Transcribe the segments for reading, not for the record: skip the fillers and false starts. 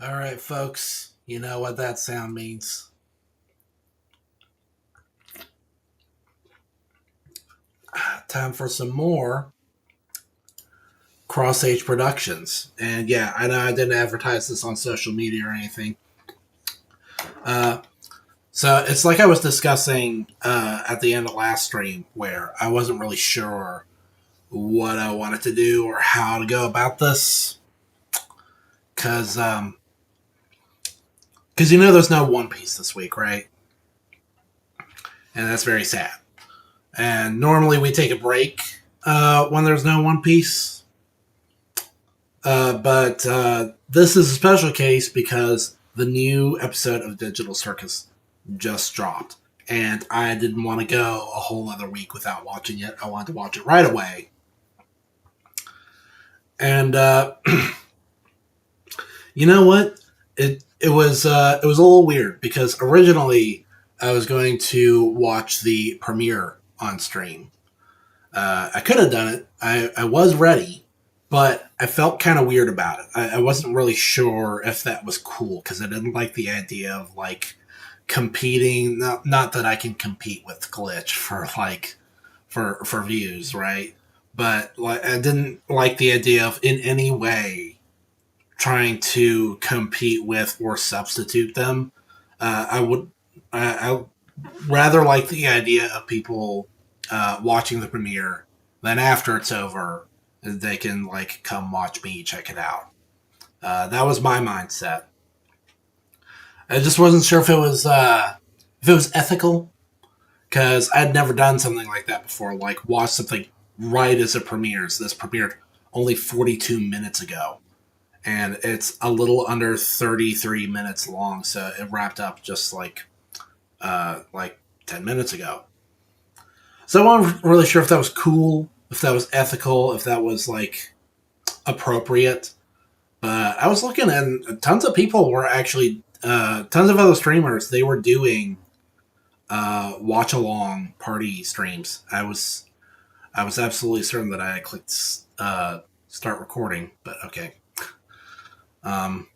All right, folks, you know what that sound means. Time for some more Cross Age Productions. And yeah, I know I didn't advertise this on social media or anything. Uh, so it's like I was discussing at the end of last stream, where I wasn't really sure what I wanted to do or how to go about this. Because you know there's no One Piece this week, right? And that's very sad. And normally we take a break when there's no One Piece. But this is a special case because the new episode of Digital Circus just dropped. And I didn't want to go a whole other week without watching it. I wanted to watch it right away. And you know what? It was a little weird because originally I was going to watch the premiere on stream. I could have done it. I was ready, but I felt kind of weird about it. I wasn't really sure if that was cool because I didn't like the idea of like competing. Not that I can compete with Glitch for for views, right? But like I didn't like the idea of in any way trying to compete with or substitute them. I would I rather like the idea of people watching the premiere. Then after it's over, they can like come watch me check it out. That was my mindset. I just wasn't sure if it was ethical because I'd never done something like that before. Like watch something right as it premieres. This premiered only 42 minutes ago, and it's a little under 33 minutes long. So it wrapped up just like 10 minutes ago. So I wasn't really sure if that was cool, if that was ethical, if that was like appropriate. But I was looking, and tons of people were actually, tons of other streamers. They were doing watch along party streams. I was absolutely certain that I clicked start recording, but okay. Um,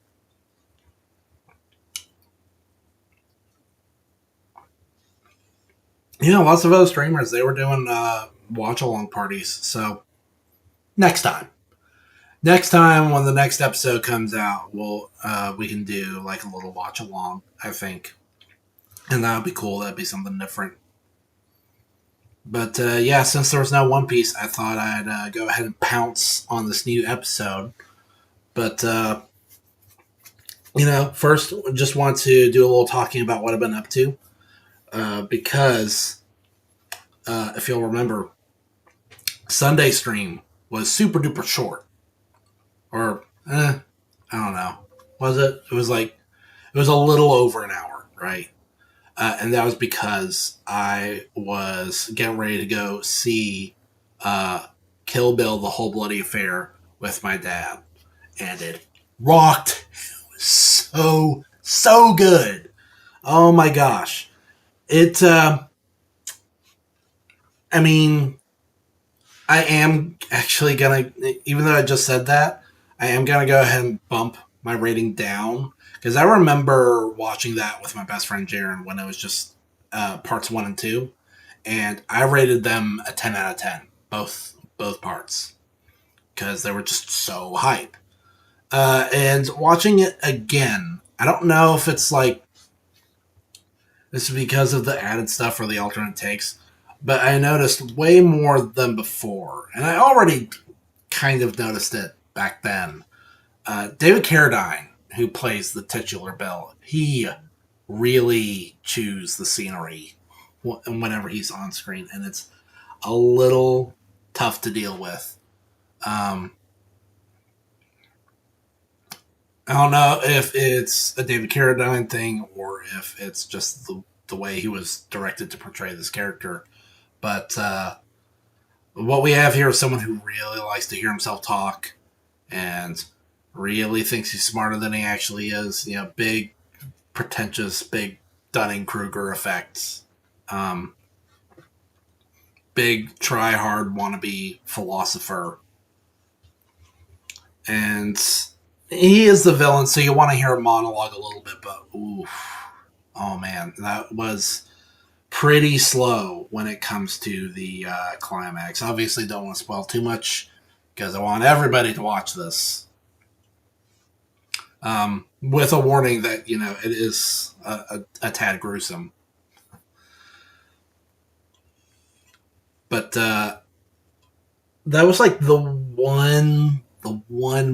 yeah, lots of other streamers they were doing watch along parties. So next time. Next time when the next episode comes out, we can do like a little watch along, I think, and that would be cool. That'd be something different. But yeah, since there was no One Piece, I thought I'd go ahead and pounce on this new episode. But first, just want to do a little talking about what I've been up to, because if you'll remember, Sunday stream was super duper short, or I don't know, was it? It was a little over an hour, right? And that was because I was getting ready to go see Kill Bill: The Whole Bloody Affair with my dad, and it rocked. It was so good. Oh my gosh! It. I mean, I am actually gonna, even though I just said that, I am gonna go ahead and bump my rating down because I remember watching that with my best friend Jaron when it was just parts one and two, and I rated them a 10 out of 10, both parts, because they were just so hype. And watching it again, I don't know if it's like this is because of the added stuff or the alternate takes, but I noticed way more than before, and I already kind of noticed it back then. David Carradine, who plays the titular Bill, he really chews the scenery whenever he's on screen, and it's a little tough to deal with. Um, I don't know if it's a David Carradine thing or if it's just the way he was directed to portray this character. But what we have here is someone who really likes to hear himself talk and really thinks he's smarter than he actually is. You know, big, pretentious, big Dunning Kruger effects. Um, Big, try hard, wannabe philosopher. And He is the villain, so you want to hear a monologue a little bit, but oof. Oh man, that was pretty slow when it comes to the climax. Obviously, don't want to spoil too much because I want everybody to watch this. With a warning that it is a tad gruesome, but that was like the one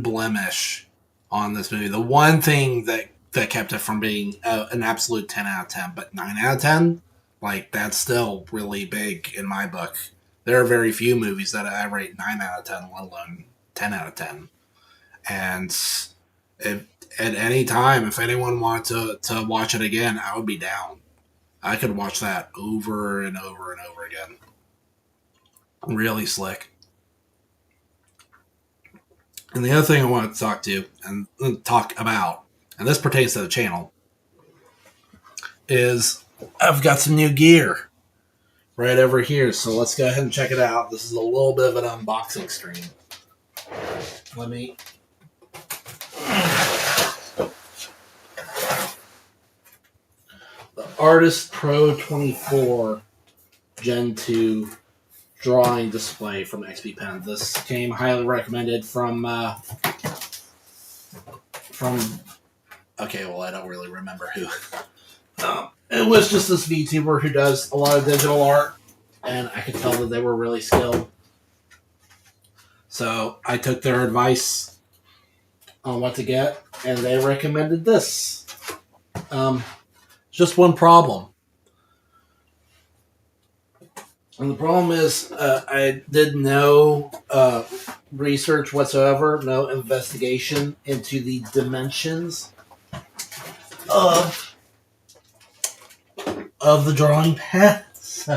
blemish on this movie. The one thing that kept it from being an absolute 10 out of 10, but 9 out of 10, like that's still really big in my book. There are very few movies that I rate 9 out of 10, let alone 10 out of 10. And if, at any time, if anyone wanted to watch it again, I would be down. I could watch that over and over and over again. Really slick. And the other thing I wanted to talk about, and this pertains to the channel, is I've got some new gear right over here. So let's go ahead and check it out. This is a little bit of an unboxing stream. Let me. The Artist Pro 24 Gen 2 drawing display from XP Pen. This came highly recommended from okay, well, I don't really remember who. It was just this VTuber who does a lot of digital art, and I could tell that they were really skilled. So I took their advice on what to get, and they recommended this. Just one problem. And the problem is I did no research whatsoever, no investigation into the dimensions of the drawing pads.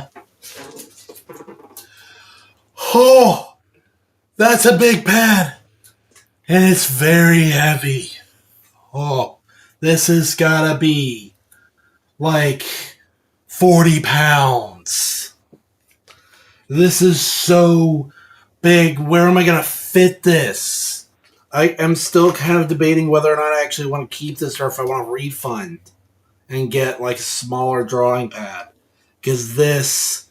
Oh, that's a big pad. And it's very heavy. Oh, this has gotta be like 40 pounds. This is so big. Where am I going to fit this? I am still kind of debating whether or not I actually want to keep this or if I want to refund and get like a smaller drawing pad. Because this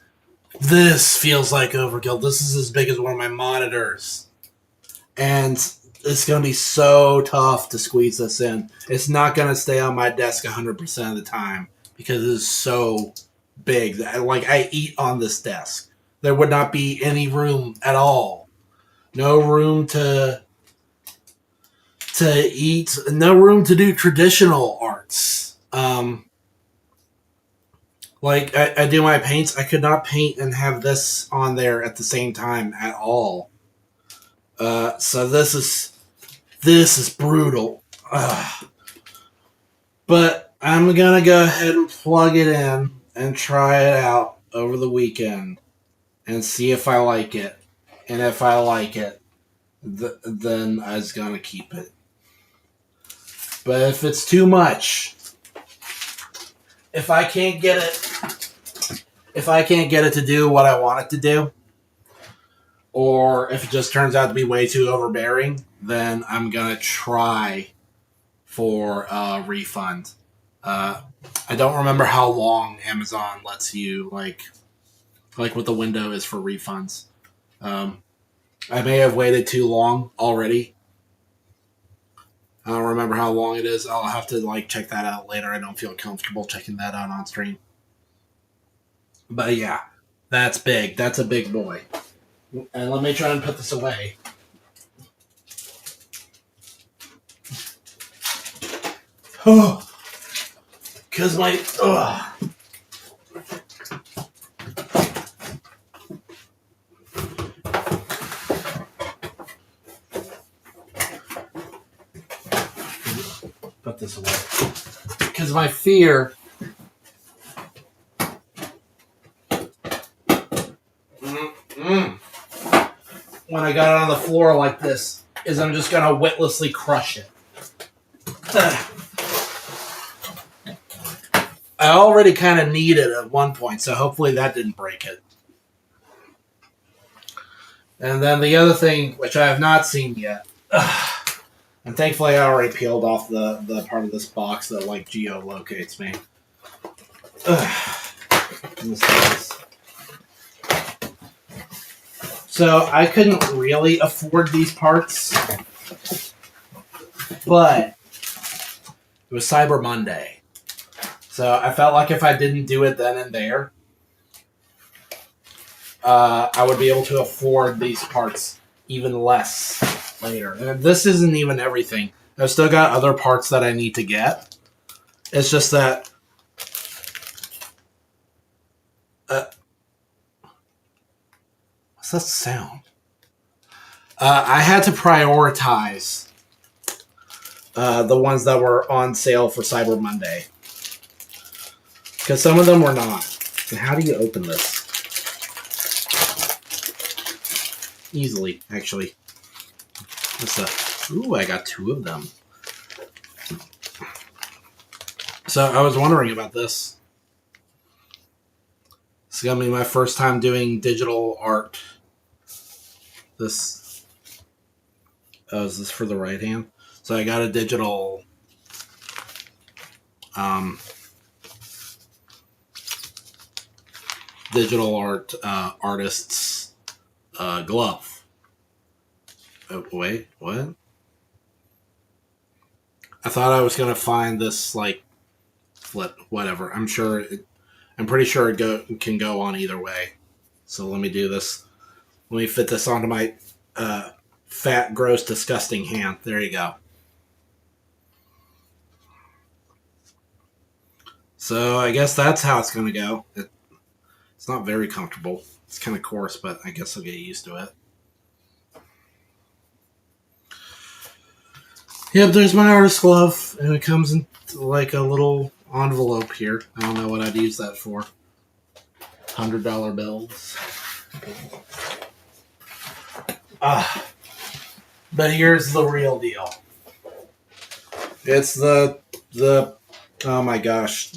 feels like overkill. This is as big as one of my monitors. And it's going to be so tough to squeeze this in. It's not going to stay on my desk 100% of the time because it is so big. Like, I eat on this desk. There would not be any room at all. No room to eat. No room to do traditional arts. Like, I do my paints. I could not paint and have this on there at the same time at all. So this is brutal. But I'm going to go ahead and plug it in and try it out over the weekend and see if I like it. And if I like it, then I was going to keep it. But if it's too much, if I can't get it to do what I want it to do, or if it just turns out to be way too overbearing, then I'm going to try for a refund. I don't remember how long Amazon lets you, like what the window is for refunds. I may have waited too long already. I don't remember how long it is. I'll have to check that out later. I don't feel comfortable checking that out on stream. But yeah, that's big. That's a big boy. And let me try and put this away. Oh, because my put this away. Because my fear when I got it on the floor like this is I'm just going to witlessly crush it. I already kind of need it at one point, so hopefully that didn't break it. And then the other thing, which I have not seen yet, And thankfully, I already peeled off the part of this box that like geolocates me. So I couldn't really afford these parts, but it was Cyber Monday. So I felt like if I didn't do it then and there, I would be able to afford these parts even less later. And this isn't even everything. I've still got other parts that I need to get. It's just that what's that sound? I had to prioritize the ones that were on sale for Cyber Monday. Because some of them were not. And how do you open this? Easily, actually. Ooh, I got 2 of them. So I was wondering about this. It's gonna be my first time doing digital art. This. Oh, is this for the right hand? So I got a digital. Digital art artist's glove. Oh, wait, what? I thought I was gonna find this like flip, whatever. I'm pretty sure it can go on either way. So let me do this. Let me fit this onto my fat, gross, disgusting hand. There you go. So I guess that's how it's gonna go. It's not very comfortable. It's kind of coarse, but I guess I'll get used to it. Yep, there's my artist glove, and it comes in like a little envelope here. I don't know what I'd use that for. $100 bills. But here's the real deal. It's the oh my gosh.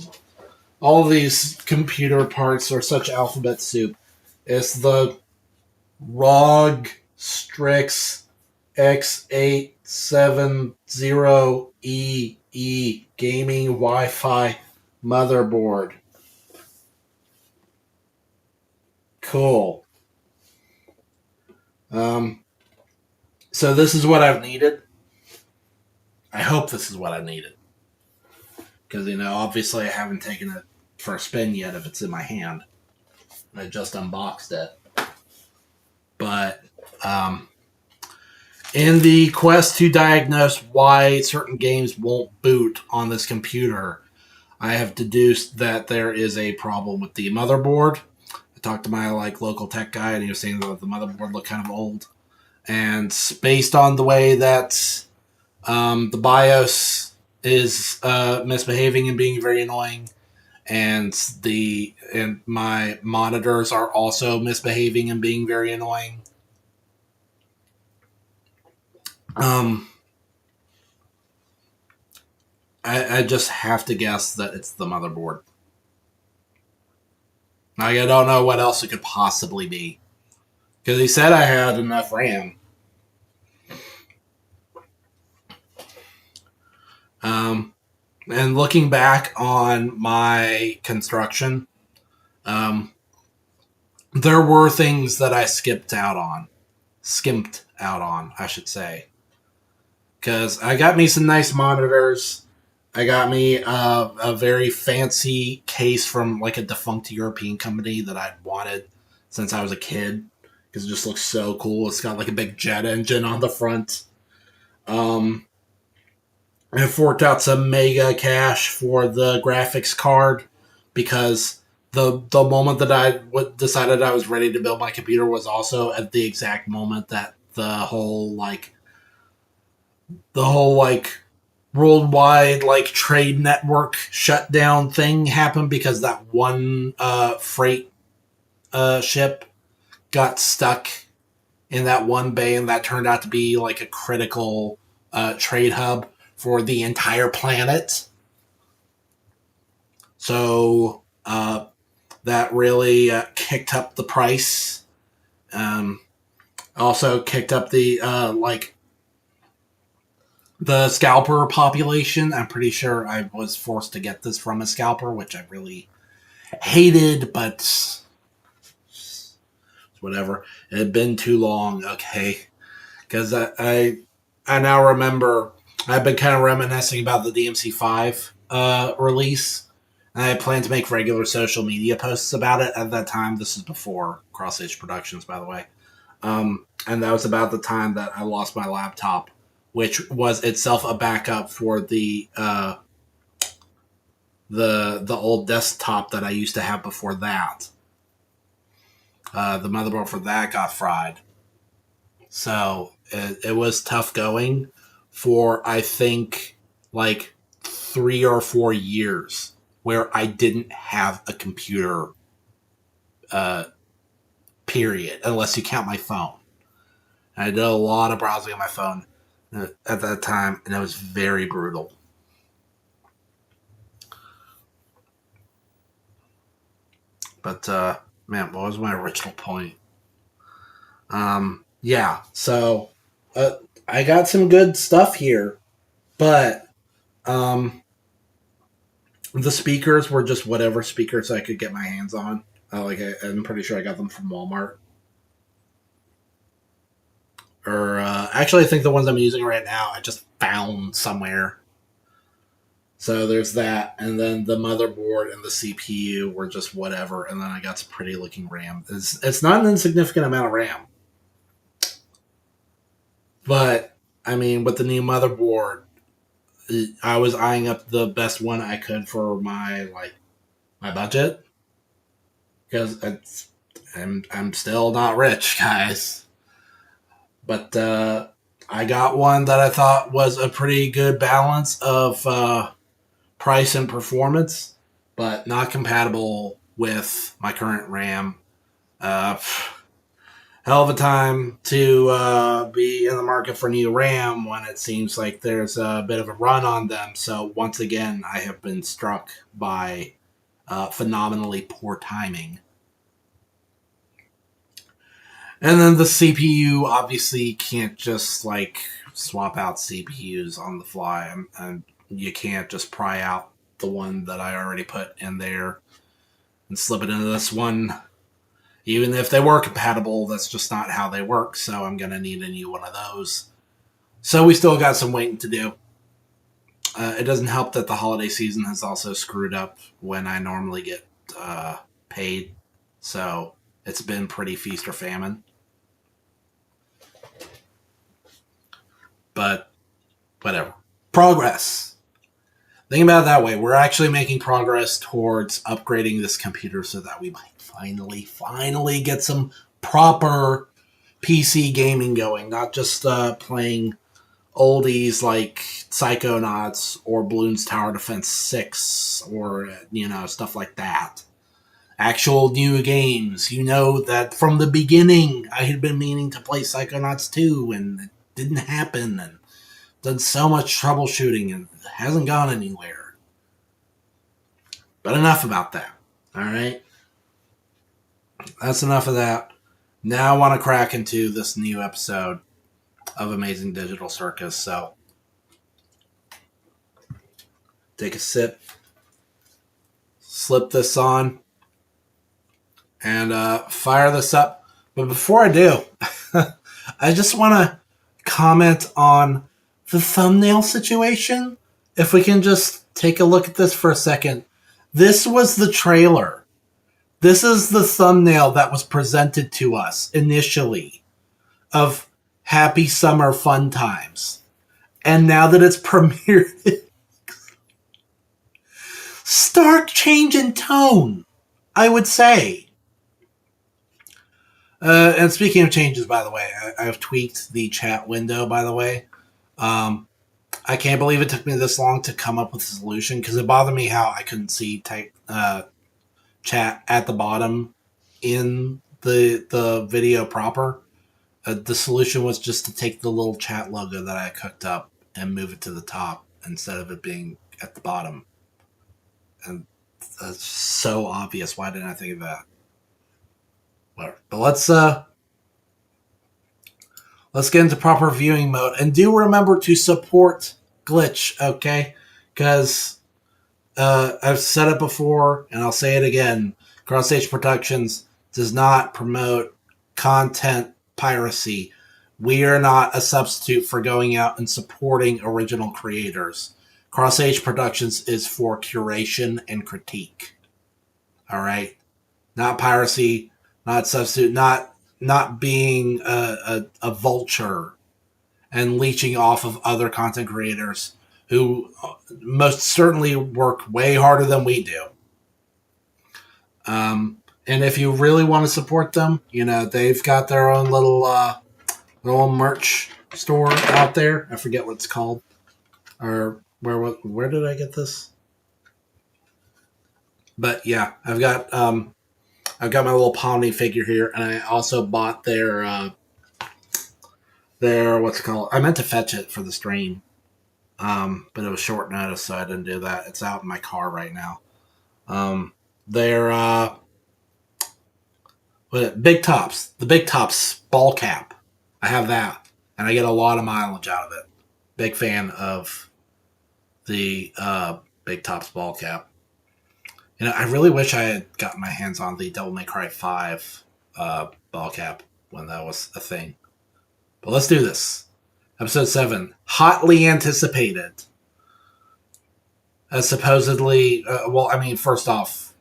All of these computer parts are such alphabet soup. It's the ROG Strix X870EE gaming Wi-Fi motherboard. Cool. So this is what I've needed. I hope this is what I needed. Because, obviously I haven't taken it for a spin yet if it's in my hand. I just unboxed it. But, in the quest to diagnose why certain games won't boot on this computer, I have deduced that there is a problem with the motherboard. I talked to my local tech guy, and he was saying that the motherboard looked kind of old. And based on the way that the BIOS is misbehaving and being very annoying, and my monitors are also misbehaving and being very annoying. I just have to guess that it's the motherboard. I don't know what else it could possibly be. Because he said I had enough RAM. And looking back on my construction, there were things that I skimped out on, I should say. Because I got me some nice monitors. I got me a very fancy case from a defunct European company that I'd wanted since I was a kid. Because it just looks so cool. It's got a big jet engine on the front. I forked out some mega cash for the graphics card because the moment that I decided I was ready to build my computer was also at the exact moment that the whole worldwide trade network shutdown thing happened because that one freight ship got stuck in that one bay, and that turned out to be a critical trade hub for the entire planet. So that really kicked up the price. Also kicked up the The scalper population, I'm pretty sure I was forced to get this from a scalper, which I really hated, but whatever. It had been too long, okay? Because I now remember I've been kind of reminiscing about the DMC5 release. And I had planned to make regular social media posts about it at that time. This is before Cross Age Productions, by the way. And that was about the time that I lost my laptop, which was itself a backup for the old desktop that I used to have before that. The motherboard for that got fried, so it was tough going for I think like 3 or 4 years where I didn't have a computer. Uh, Period, unless you count my phone. I did a lot of browsing on my phone at that time, and it was very brutal. But man, what was my original point? Yeah, so I got some good stuff here, but um, the speakers were just whatever speakers I could get my hands on. I'm pretty sure I got them from Walmart. Or actually, I think the ones I'm using right now I just found somewhere. So there's that, and then the motherboard and the CPU were just whatever, and then I got some pretty looking RAM. It's not an insignificant amount of RAM, but I mean, with the new motherboard, I was eyeing up the best one I could for my budget because I'm still not rich, guys. But I got one that I thought was a pretty good balance of price and performance, but not compatible with my current RAM. Uh, Hell of a time to be in the market for new RAM when it seems like there's a bit of a run on them. So once again, I have been struck by phenomenally poor timing. And then the CPU obviously can't just like swap out CPUs on the fly, and you can't just pry out the one that I already put in there and slip it into this one. Even if they were compatible, that's just not how they work. So I'm gonna need a new one of those. So we still got some waiting to do. It doesn't help that the holiday season has also screwed up when I normally get paid. So it's been pretty feast or famine. But whatever. Progress. Think about it that way. We're actually making progress towards upgrading this computer so that we might finally get some proper PC gaming going, not just playing oldies like Psychonauts or Bloons Tower Defense 6 or, stuff like that. Actual new games. You know that from the beginning I had been meaning to play Psychonauts 2 and it didn't happen, and done so much troubleshooting and it hasn't gone anywhere. But enough about that. Alright? That's enough of that. Now I want to crack into this new episode of Amazing Digital Circus. So take a sip, slip this on, and fire this up. But before I do, I just want to comment on the thumbnail situation. If we can just take a look at this for a second. This was the trailer. This is the thumbnail that was presented to us initially of Happy Summer Fun Times. And now that it's premiered, stark change in tone, I would say. And speaking of changes, by the way, I've tweaked the chat window, by the way. I can't believe it took me this long to come up with a solution because it bothered me how I couldn't see chat at the bottom in the video proper. The solution was just to take the little chat logo that I cooked up and move it to the top instead of it being at the bottom. And that's so obvious. Why didn't I think of that? Whatever. But let's get into proper viewing mode. And do remember to support Glitch, okay? Because I've said it before, and I'll say it again. Cross-Stage Productions does not promote content piracy. We are not a substitute for going out and supporting original creators. Cross-Stage Productions is for curation and critique. All right? Not piracy, not substitute, not being a vulture and leeching off of other content creators who most certainly work way harder than we do. And if you really want to support them, you know, they've got their own little merch store out there. I forget what it's called. Or where did I get this? But yeah, I've got my little Pomni figure here, and I also bought their what's it called? I meant to fetch it for the stream, but it was short notice, so I didn't do that. It's out in my car right now. They're Big Tops, the Big Tops ball cap. I have that, and I get a lot of mileage out of it. Big fan of the Big Tops ball cap. You know, I really wish I had gotten my hands on the Devil May Cry 5 ball cap when that was a thing. But let's do this. Episode 7, hotly anticipated. As supposedly, well, I mean, first off,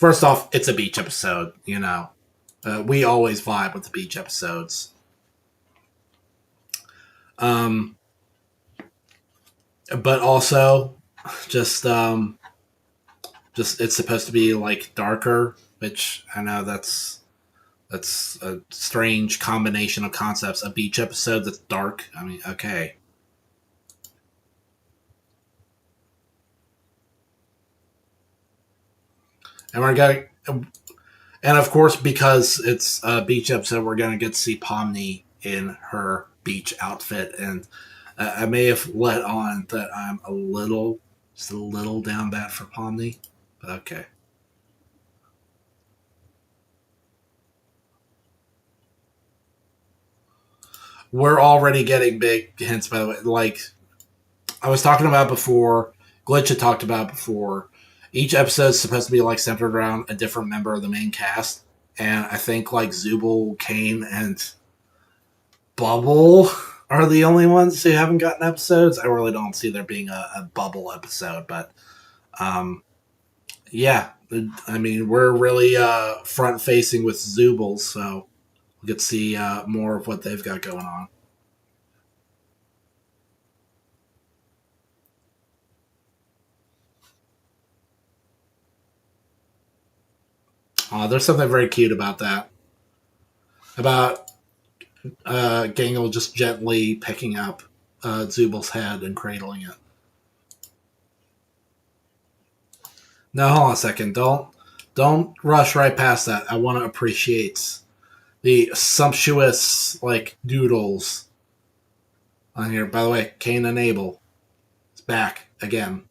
it's a beach episode, you know. We always vibe with the beach episodes. But also, just it's supposed to be like darker, which I know that's a strange combination of concepts. A beach episode that's dark. I mean, okay. And we're going, and of course, because it's a beach episode, we're going to get to see Pomni in her beach outfit. And I may have let on that I'm just a little down bad for Pomni, but okay. We're already getting big hints, by the way. Like I was talking about before, Glitch had talked about before. Each episode is supposed to be like centered around a different member of the main cast, and I think like Zubul, Kane, and Bubble are the only ones who haven't gotten episodes. I really don't see there being a Bubble episode, but yeah, I mean we're really front facing with Zubul, so we'll get to see more of what they've got going on. There's something very cute about that. About Gangle just gently picking up Zubul's head and cradling it. No, hold on a second. Don't rush right past that. I want to appreciate the sumptuous like doodles on here. By the way, Cain and Abel is back again.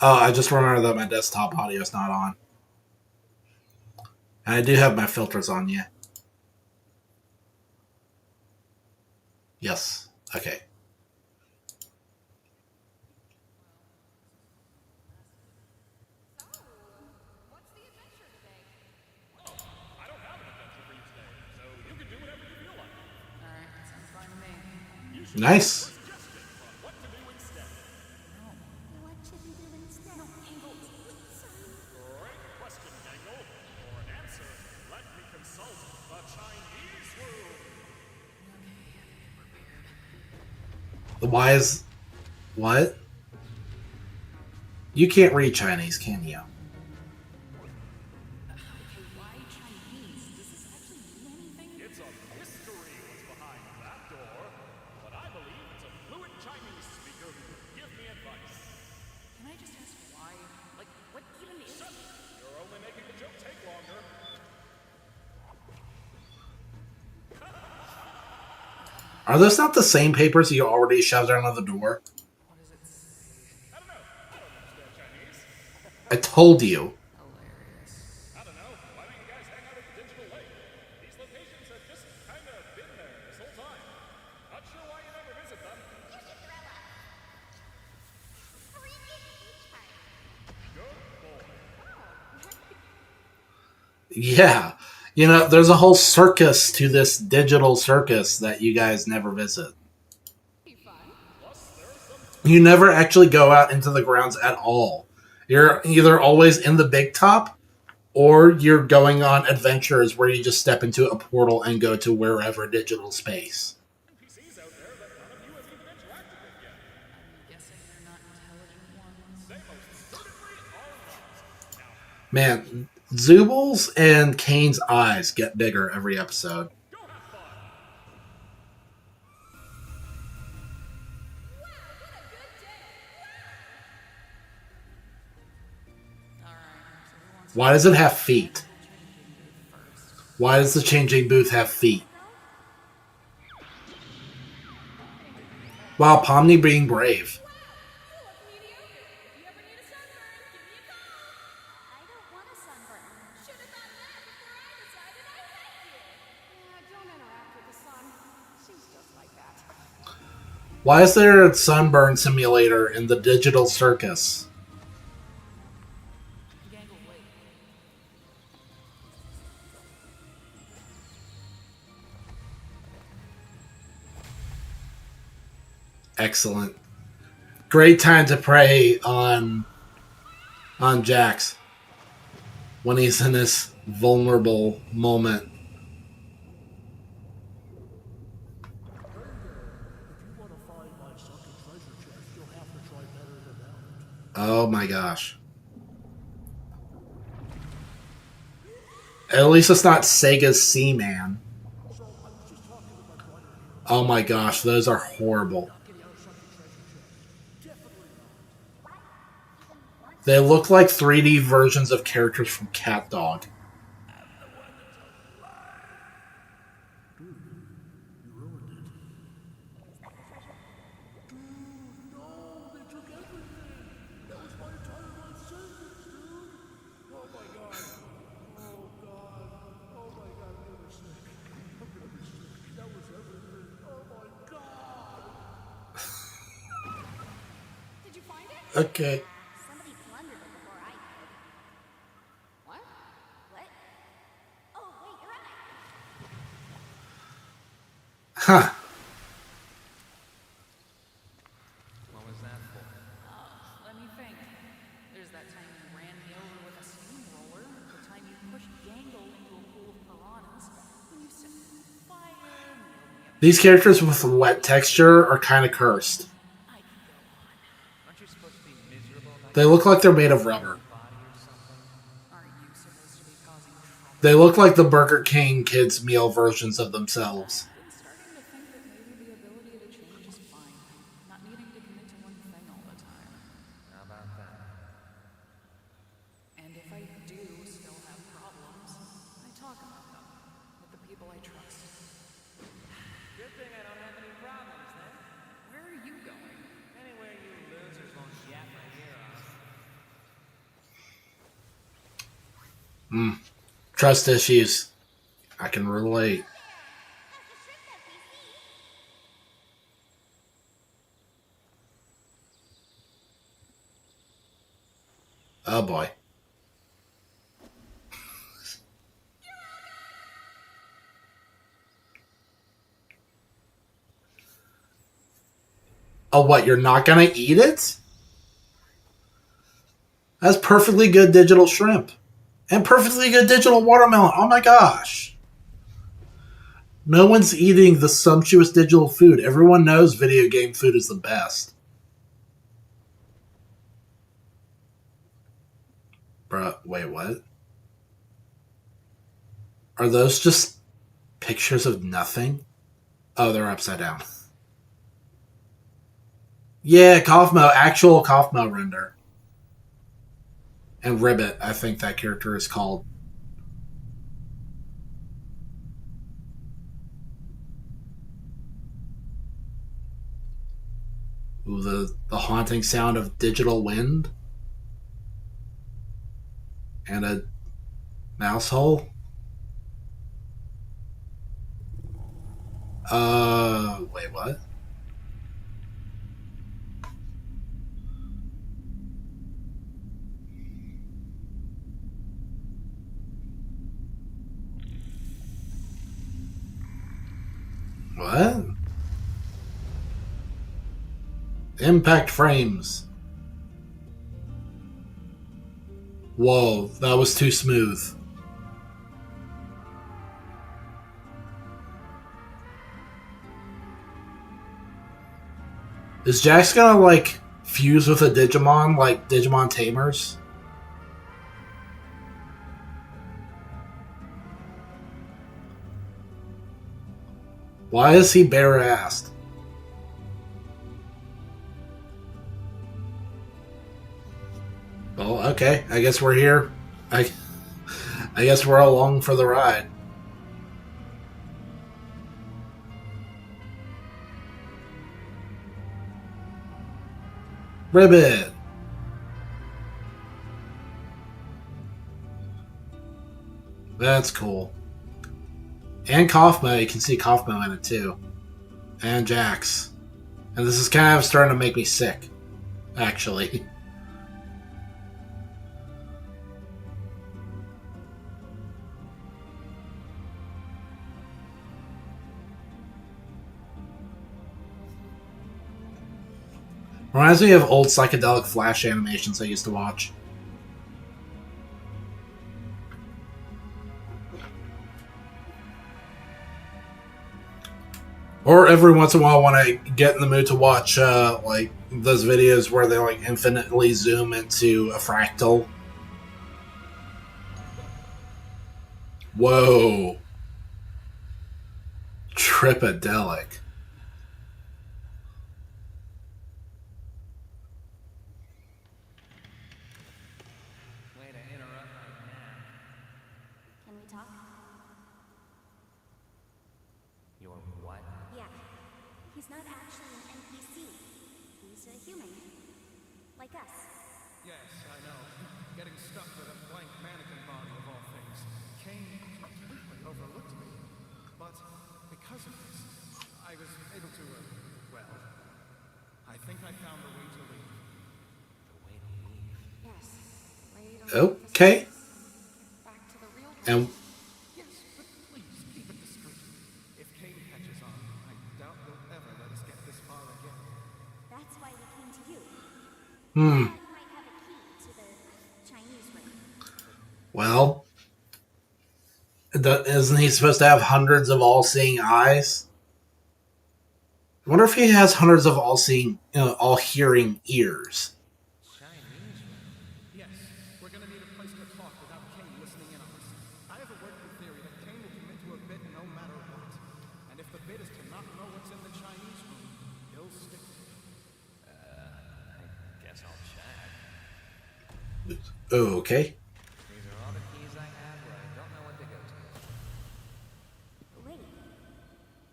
Oh, I just remembered that my desktop audio is not on. And I do have my filters on, yeah. Yes. Okay. Nice. Why is... What? You can't read Chinese, can you? Are those not the same papers you already shoved under the door? What does it say? I don't know. I don't understand Chinese. I told you. Hilarious. I don't know. Why don't you guys hang out at the Digital Lake? These locations have just kind of been there this whole time. Not sure why you never visit them. You should gorilla. Freaking beach party. Good boy. Yeah. You know, there's a whole circus to this Digital Circus that you guys never visit. Plus, there are some You never actually go out into the grounds at all. You're either always in the big top, or you're going on adventures where you just step into a portal and go to wherever digital space. NPCs out there that none of you have even interacted with yet. I'm guessing they're not intelligent ones. They most certainly are not. Now, Man, Zubal's and Kane's eyes get bigger every episode. go have fun. Alright, so who wants Why does it have feet? to changing booth first? Why does the changing booth have feet? Wow, Pomni being brave. I don't want a sunburn. Should have thought that before I decided I hate you. Yeah, don't interact with the sun. She's just like that. Why is there a sunburn simulator in the Digital Circus? Gangle, wait. Excellent. Great time to prey on Jax when he's in this vulnerable moment. If you want to find my sunken treasure chest, you'll have to try better than that. Oh my gosh. At least it's not Sega's Seaman. So I was just talking with my brother here. Oh my gosh, those are horrible. Getting our sunken treasure chest. Definitely not. They look like 3D versions of characters from Cat Dog. You ruined it. Dude, no, they took everything. That was my entire life savings, dude. Oh my god. Oh god. Oh my god, I'm gonna be sick. I'm gonna be sick. That was everything. Oh my god. Did you find it? Okay. Somebody plundered it before I did. What? What? Oh, wait, you're right. Huh. What was that for? Let me think. There's that time you ran me over with a steamroller, the time you pushed Gangle into a pool of piranhas, when you set me on fire, nailed me up. These characters with wet texture are kind of cursed. I could go on. Aren't you supposed to be miserable about They look like they're made of rubber. your body or something? Aren't you supposed to be causing trouble? They look like the Burger King kids' meal versions of themselves. I'm starting to think that maybe the ability to change is fine. Not needing to commit to one thing all the time. How about that? And if I do still have problems, I talk about them with the people I trust. Good thing I don't have any problems then. Where are you going? Anywhere you losers won't yap my ear off. Trust issues. I can relate. That's the shrimp NPC. Oh boy. Oh, what? You're not gonna eat it? That's perfectly good digital shrimp. And perfectly good digital watermelon. Oh my gosh. No one's eating the sumptuous digital food. Everyone knows video game food is the best. Bruh, wait, what? Are those just pictures of nothing? Oh, they're upside down. Yeah, Kaufmo, actual Kaufmo render. And Ribbit, I think that character is called. Ooh, the haunting sound of digital wind and a mouse hole. Wait, what? What? Impact frames. Whoa, that was too smooth. Is Jax gonna, like, fuse with a Digimon like Digimon Tamers? Why is he bare-assed? Well, okay. I guess we're here. I guess we're along for the ride. Ribbit! That's cool. And Kaufmo, you can see Kaufmo in it too. And Jax. And this is kind of starting to make me sick, actually. Reminds me of old psychedelic Flash animations I used to watch. Or every once in a while when I get in the mood to watch like those videos where they like infinitely zoom into a fractal. Whoa. Tripadelic. Way to interrupt my nap. Can we talk? Your what? Yeah. He's not actually an NPC. He's a human. Like us. Yes, I know. Getting stuck with a blank mannequin body of all things. Kane completely overlooked me. But because of this, I was able to, well, I think I found a way to leave. The way to leave. Yes. Lady don't leave the Okay. circus. Back to the real world. And Yes, but please keep it discreet. If Kane catches on, I doubt you'll ever let us get this far again. That's why we came to you. hmm. Thought you might have a key to the Chinese room. Well, isn't he supposed to have hundreds of all-seeing eyes? I wonder if he has hundreds of all-seeing, all-hearing ears. Chinese room. Yes, we're gonna need a place to talk without Kane listening in on us. I have a working theory that Kane will commit to a bid no matter what. And if the bid is to not know what's in the Chinese room, he'll stick to it. I guess I'll check. Okay. These are all the keys I have where I don't know what to go to. Wait.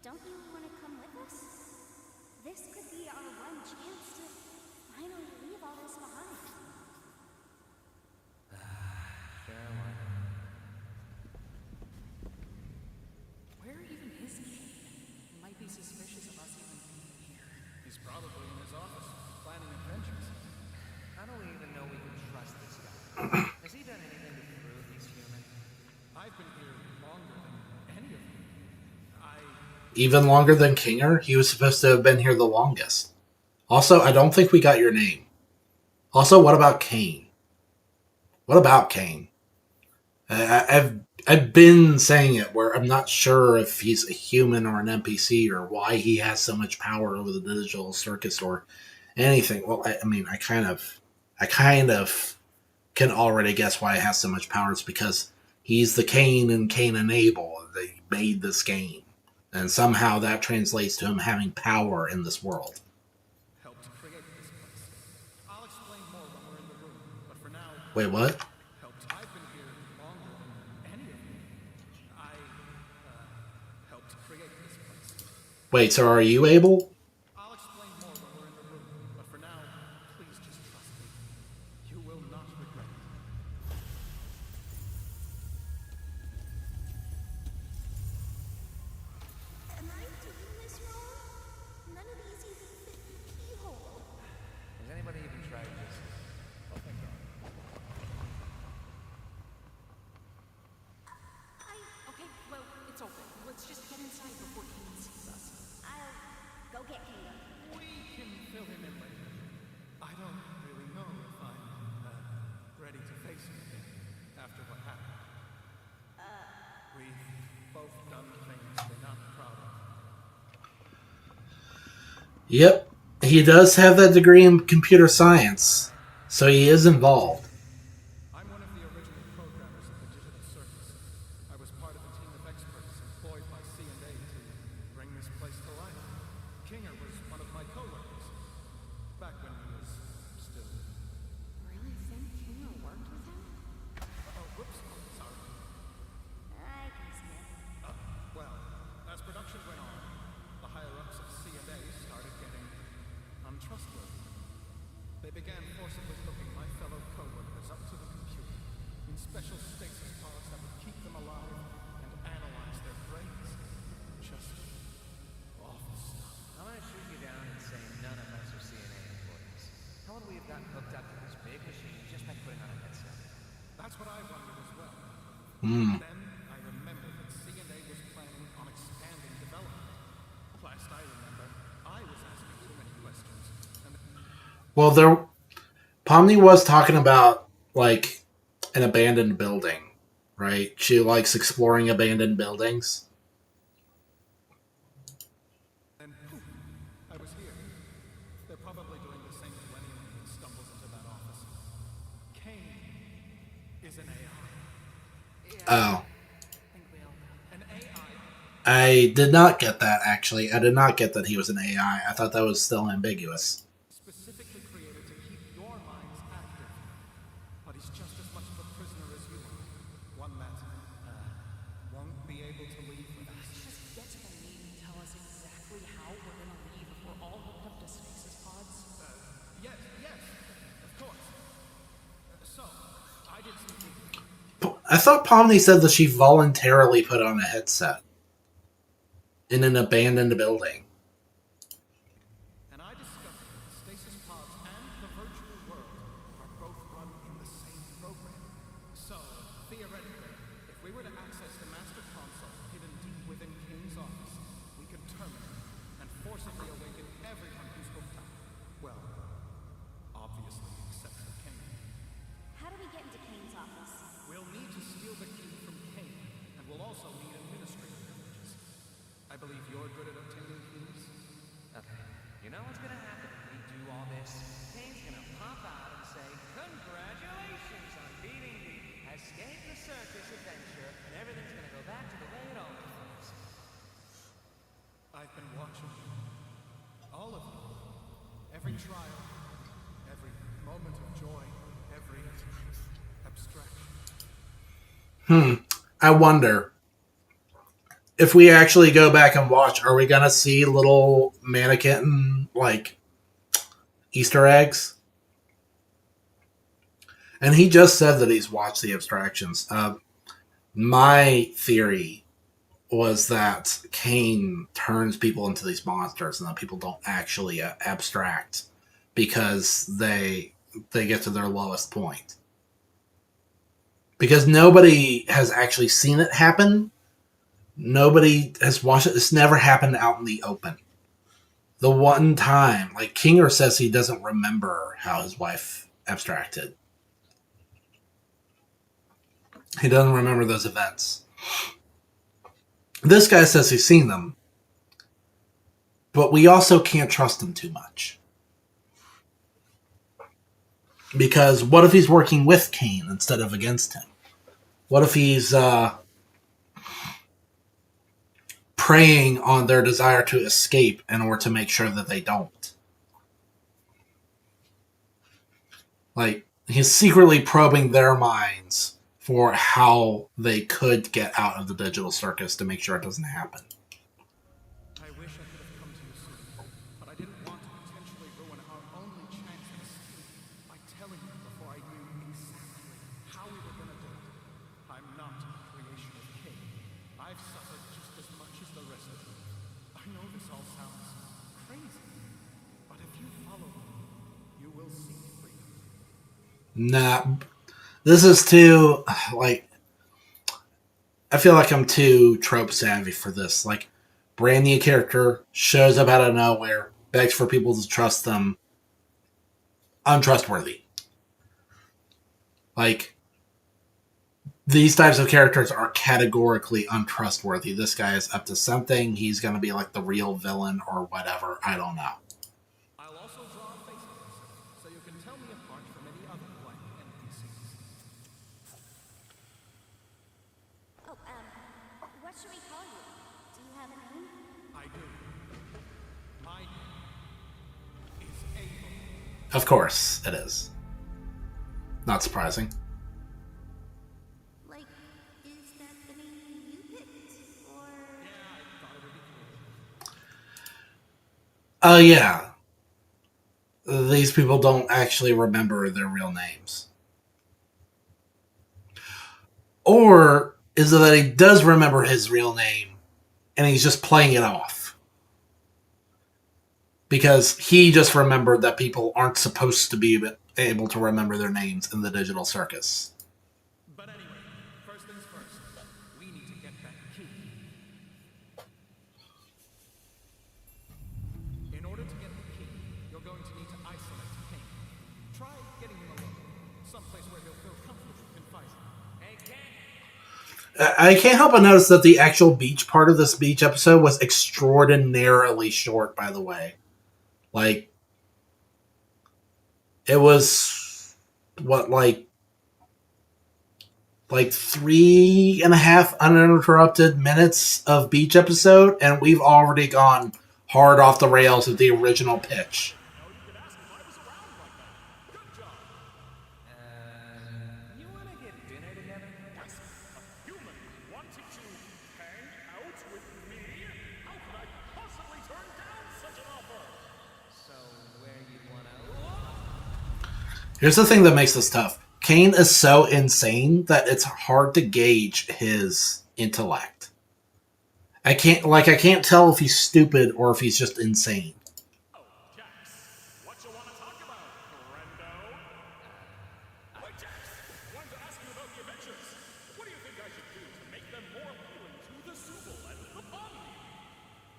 Don't you want to come with us? This could be our one chance to finally leave all this behind. Sure, why not? Where even is Kane? He might be suspicious of us even being here. He's probably in his office, planning adventures. How do we even know we can trust this guy? Has he done anything to prove he's human? I've been here longer than any of you. Even longer than Kinger? He was supposed to have been here the longest. Also, I don't think we got your name. Also, what about Kane? What about Kane? I've been saying it where I'm not sure if he's a human or an NPC or why he has so much power over the Digital Circus or anything. Well, I mean, I kind of can already guess why he has so much power. It's because he's the Kane and Cain and Abel. They made this game. And somehow that translates to him having power in this world. helped create this place. I'll explain more when we're in the room, but for now, Wait, what? I've been here longer than any of you. I helped create this place. Wait, so are you Abel? I'll explain more when we're in the room, Yep, he does have that degree in computer science, so he is involved. I'm one of the original programmers of the Digital Circus. I was part of a team of experts employed by C&A to bring this place to life. Kinger was one of my co-workers, back when he was still... Really think Kinger worked with him? Oh, whoops, sorry. I can see it. Well, as production went on, the higher-ups of C&A started getting untrustworthy. They began forcibly hooking my fellow co-workers up to the computer in special stasis pods that would keep them alive and analyze their brains. Just awful stuff. I'm gonna shoot you down and say none of us are CNA employees. How would we have gotten hooked up to this big machine just by putting on a headset? That's what I wondered as well. Hmm. Then I remembered that C&A was planning on expanding development. Last I remember, I was asking too many questions, and Well, Pomni was talking about like an abandoned building, right? She likes exploring abandoned buildings. then poof, I was here. They're probably doing the same to anyone who stumbles into that office. Kane is an AI. Oh, I think we all got An AI I did not get that actually. I did not get that he was an AI. I thought that was still ambiguous. specifically created to keep your minds active. But he's just as much of a prisoner as you are. One that, won't be able to leave with us. Just get to the meat and tell us exactly how we're gonna leave if we're all hooked up to stasis pods. Yes, of course. So, I did some thinking. I thought Pomni said that she voluntarily put on a headset in an abandoned building. And I discovered that the stasis pods and the virtual world are both run in the same program. So, theoretically, if we were to access the master console hidden deep within Kane's office, we could terminate and forcibly awaken everyone who's hooked up. Well, obviously, except for Kane. How do we get into Kane's office? We'll need to steal the key from Kane, and we'll also need administrative privileges. I believe you're good at obtaining keys. Okay, you know what's gonna happen when we do all this? Kane's gonna pop out and say, congratulations on beating the Escape the Circus adventure, and everything's gonna go back to the way it always was. I've been watching you. All of you. Every trial, every moment of joy, every abstraction. I wonder if we actually go back and watch, are we gonna see little mannequin like Easter eggs? And he just said that he's watched the abstractions. My theory was that Kane turns people into these monsters, and that people don't actually abstract because they get to their lowest point. Because nobody has actually seen it happen. Nobody has watched it. It's never happened out in the open. The one time, like Kinger says, he doesn't remember how his wife abstracted. He doesn't remember those events. This guy says he's seen them, but we also can't trust him too much. Because what if he's working with Kane instead of against him? What if he's preying on their desire to escape in order to make sure that they don't? Like, he's secretly probing their minds for how they could get out of the digital circus to make sure it doesn't happen. I wish I could have come to you sooner, but I didn't want to potentially ruin our only chance at escape by telling you before I knew exactly how we were going to do it. I'm not a creation of Kane. I've suffered just as much as the rest of you. I know this all sounds crazy, but if you follow me, you will see freedom. Nah, this is too, like, I feel like I'm too trope savvy for this. Like, brand new character, shows up out of nowhere, begs for people to trust them. Untrustworthy. Like, these types of characters are categorically untrustworthy. This guy is up to something. He's going to be like the real villain or whatever. I don't know. Of course, it is. Not surprising. Like, is that the name you picked? Or. Oh, yeah. These people don't actually remember their real names. Or is it that he does remember his real name and he's just playing it off? Because he just remembered that people aren't supposed to be able to remember their names in the Digital Circus. But anyway, first things first. We need to get that key. In order to get the key, you're going to need to isolate King. Try getting him alone. Someplace where he'll feel comfortable confiding. Hey, King! I can't help but notice that the actual beach part of this beach episode was extraordinarily short, by the way. Like, it was, what, like 3.5 uninterrupted minutes of beach episode, and we've already gone hard off the rails of the original pitch. You wanna get dinner together? Human wanting to hang out with me? How could I possibly turn down such an offer? So, where you wanna... Here's the thing that makes this tough. Kane is so insane that it's hard to gauge his intellect. I can't tell if he's stupid or if he's just insane. Oh, Jax, what you want to talk about, friendo? Wait, Jax, wanted to ask you about the adventures. What do you think I should do to make them more appealing to the Subal and the Pomni?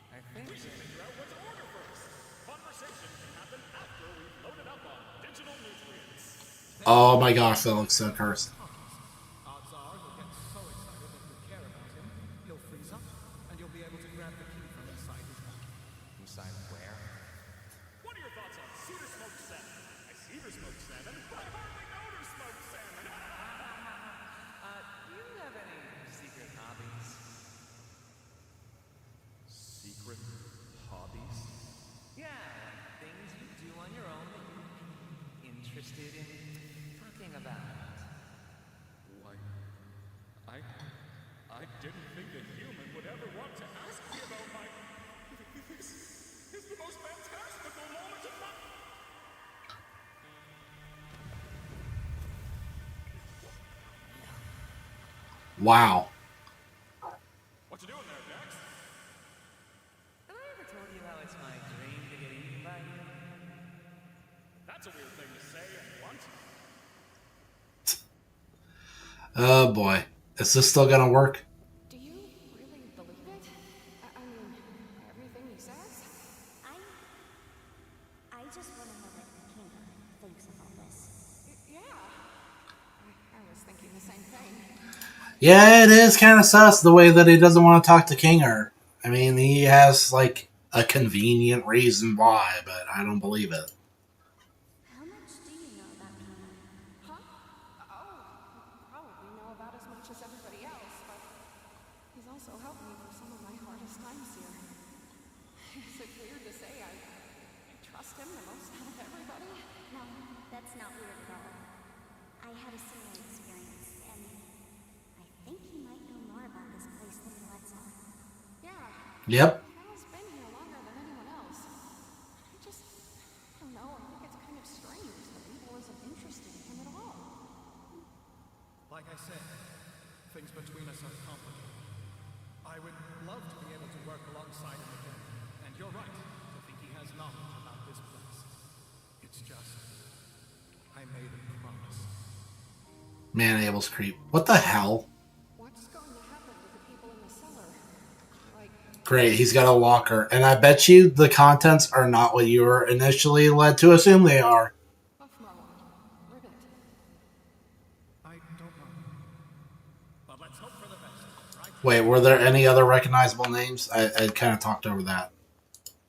I think... We should figure out what to order first. Conversation can happen after we've loaded up on digital nutrients. Oh my gosh, that looks so cursed. Odds are he'll get so excited that you care about him, he'll freeze up, and you'll be able to grab the key from inside his body. Inside where? What are your thoughts on cedar smoked salmon? I cedar smoked salmon, but I hardly know there's smoked salmon. Do you have any secret hobbies? Secret hobbies? Yeah, like things you do on your own that you're interested in talking about. Why, I didn't think a human would ever want to ask me about my... This is the most fantastical moment of my... Wow. What you doing there, Jax? Have I ever told you how it's my dream to get eaten by you? That's a weird thing to say and want. Oh boy. Is this still gonna work? Do you really believe it? I mean, everything he says? I just want to know what Kinga thinks of all this. Yeah. I was thinking the same thing. Yeah, it is kind of sus the way that he doesn't want to talk to Kinger. I mean, he has, like, a convenient reason why, but I don't believe it. How much do you know about Kinga? Huh? Oh, probably know about as much as everybody else, but he's also helped me through some of my hardest times here. Is it weird to say I trust him the most out of everybody? No, that's not weird at all. I had a similar experience, and I think he might know more about this place than he lets on. Yeah, Yep. Hal's been here longer than anyone else. I don't know, I think it's kind of strange that evil isn't interested in him at all. Like I said, things between us are complicated. I would love to be able to work alongside him again, and you're right to think he has knowledge about this place. It's just, I made a promise. Man, Abel's creep. What the hell? What's going to happen with the people in the cellar? Like, Great, he's got a locker. And I bet you the contents are not what you were initially led to assume they are. Puffmo, Ribbit. I don't know. But let's hope for the best, right? Wait, were there any other recognizable names? I kind of talked over that.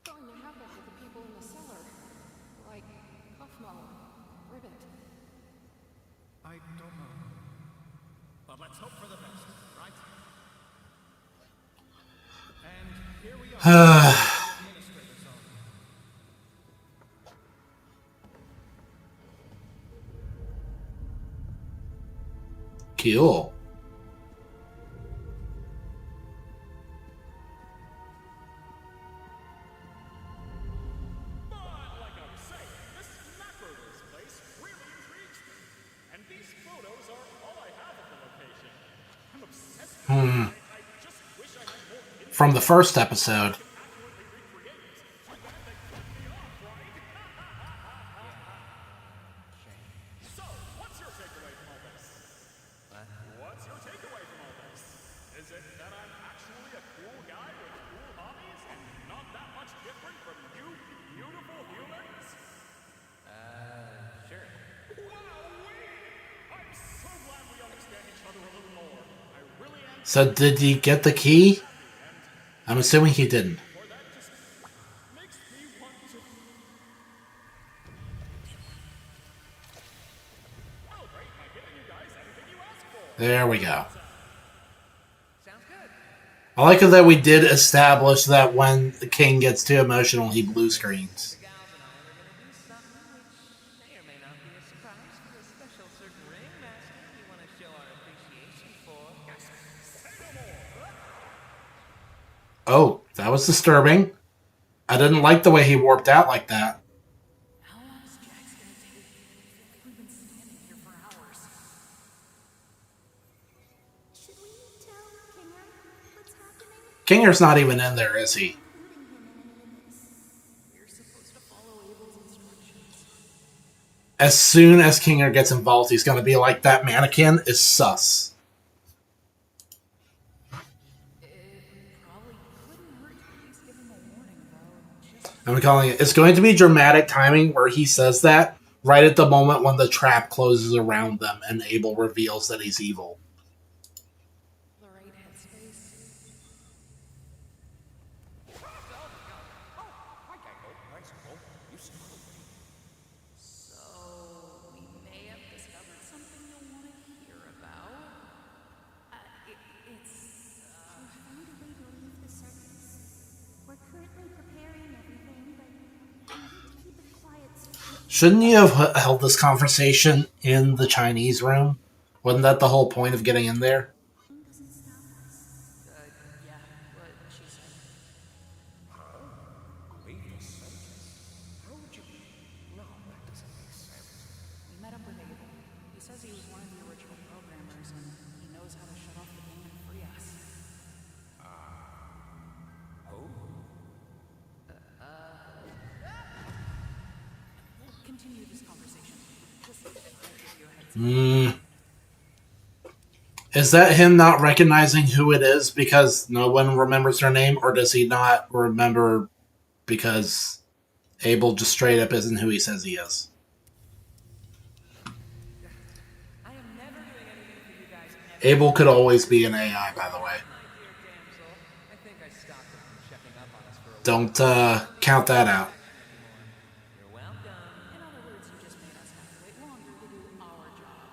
What's going to happen with the people in the cellar? Like, Puffmo, Ribbit. I don't know. But let's hope for the best, right? And here we are. the administrator's zone. Cool. But like I was saying, this macro place really intrigues me. And these photos are all I have of the location. I'm obsessed with it. I just wish I had more info From the first episode. to accurately recreate it. Too bad they cut me off, right? So, what's your takeaway from all this? What's your takeaway from all this? Is it that I'm actually a cool guy with cool hobbies and not that much different from you beautiful humans? Sure. Wowee! I'm so glad we understand each other a little more. I really am. So did he get the key? I'm assuming he didn't. Or that just makes me want to. Oh, great! I'm giving you guys anything you asked for. There we go. Sounds good. I like it that we did establish that when the king gets too emotional, he blue screens. The gals and I are going to do something which may or may not be a surprise for a special certain ring master we want to show our appreciation for. Oh, that was disturbing. I didn't like the way he warped out like that. How long is Jack's gonna take? I feel like we've been standing here for hours. Should we tell Kinger what's happening? Kinger's not even in there, is he? Including him in any of this. We're supposed to follow Abel's instructions. As soon as Kinger gets involved, he's going to be like, that mannequin is sus. It probably couldn't hurt to at least give him a warning about just I'm calling it. It's going to be dramatic timing where he says that right at the moment when the trap closes around them and Abel reveals that he's evil. the right headspace. So we may have discovered something you'll want to hear about. It's We found a way to leave the circus. We're currently preparing everything, but we need to keep it quiet so Shouldn't you have held this conversation in the Chinese room? Wasn't that the whole point of getting in there? King doesn't stop us. yeah, what she said. We met up with Abel. He says he was one of the original programmers and he knows how to shut off the game and free us. We'll continue this conversation. Just I'll give you a heads up. Is that him not recognizing who it is because no one remembers their name, or does he not remember because Abel just straight up isn't who he says he is? I am never doing anything for you guys ever. Abel could always be an AI, by the way. My dear damsel, I think I stopped him from checking up on us for a while. Don't count that out. You're welcome. In other words, you just made us have to wait longer to do our job.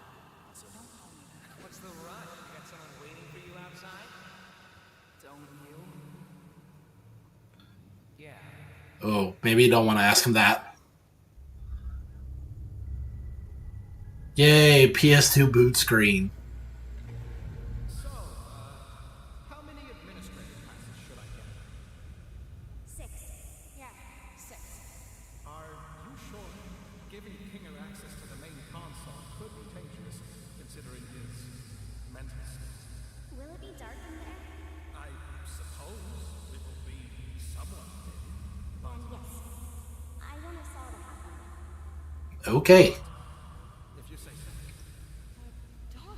Also, don't call me that. What's the rush? You got someone waiting for you outside? Don't you? Yeah. Oh, maybe you don't want to ask him that. Yay, PS2 boot screen. So, how many administrative passes should I get? 6. Yeah, 6. Are you sure? Giving Kinger access to the main console could be dangerous, considering his mental state. Will it be dark in there? I suppose it will be somewhat dim, but Then yes. I want us all to have one. Okay. if you say so. Dark.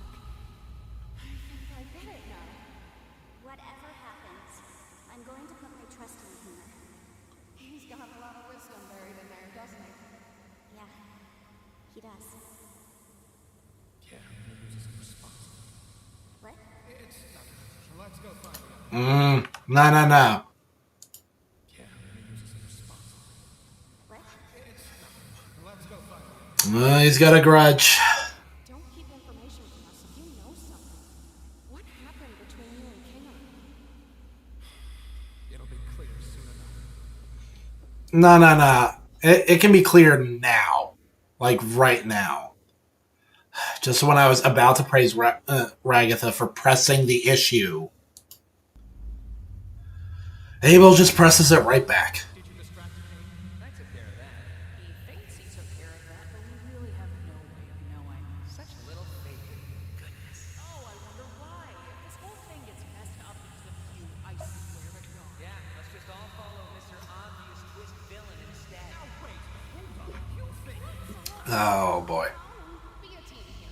I think I get it now. Whatever happens, I'm going to put my trust in Kinger. He's got a lot of wisdom buried in there, doesn't he? Yeah, he does. Yeah, he uses it responsibly. What? It's nothing. Let's go find the other. No. Yeah, he uses it responsibly. What? It's nothing. Let's go find the other. He's got a grudge. Don't keep information from us if you know something. What happened between you and Kinger? It'll be clear soon enough. No. It can be clear now. Like right now. Just when I was about to praise Ragatha for pressing the issue, Abel just presses it right back. Did you distract Kane? I took care of that. He thinks he took care of that, but we really have no way of knowing. Such a little faker. Goodness. Oh, I wonder why. If this whole thing gets messed up because of you, I swear to God. Yeah, let's just all follow Mr. Obvious Twist Villain instead. Now wait, hold on. You think? Oh boy. Be a team here.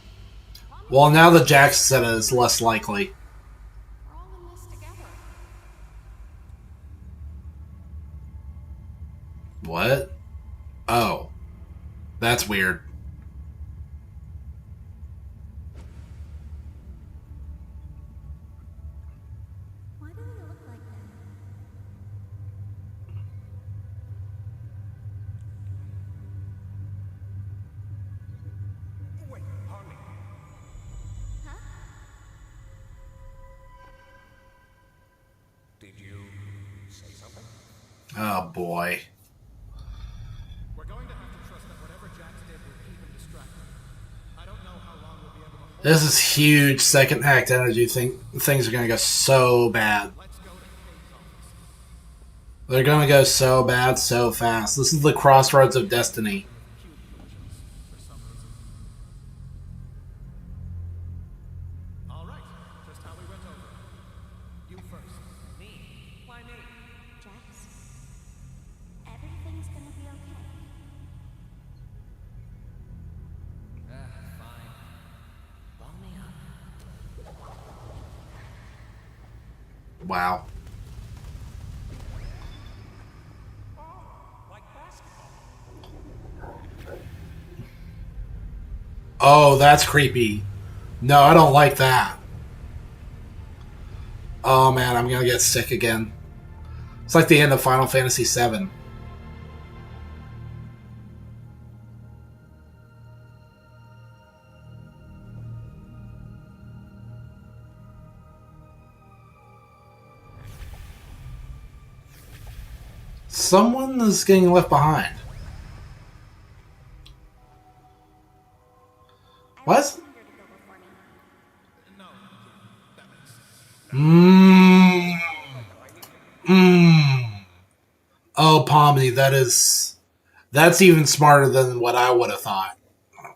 Well, now that Jax said it, it's less likely. We're all in this together. What? Oh. That's weird. Why do they look like that? Wait, honey. Huh? Did you say something? Oh boy. We're going to have to trust that whatever Jax did will keep him distracted. I don't know how long we'll be able to hold. This is huge second act energy. Things are going to go so bad. Let's go to Kane's office. They're going to go so bad so fast. This is the crossroads of destiny. Cute illusions for some reason. All right, just how we went over. You first. Me? Why me? Jax? Everything's gonna be okay. Fine. Ball me up. Wow. Like basketball. Oh, that's creepy. No, I don't like that. Oh man, I'm going to get sick again. It's like the end of Final Fantasy VII. Someone is getting left behind. What? Commander to go before me. No, that makes sense. Oh, Pomni, that's even smarter than what I would have thought.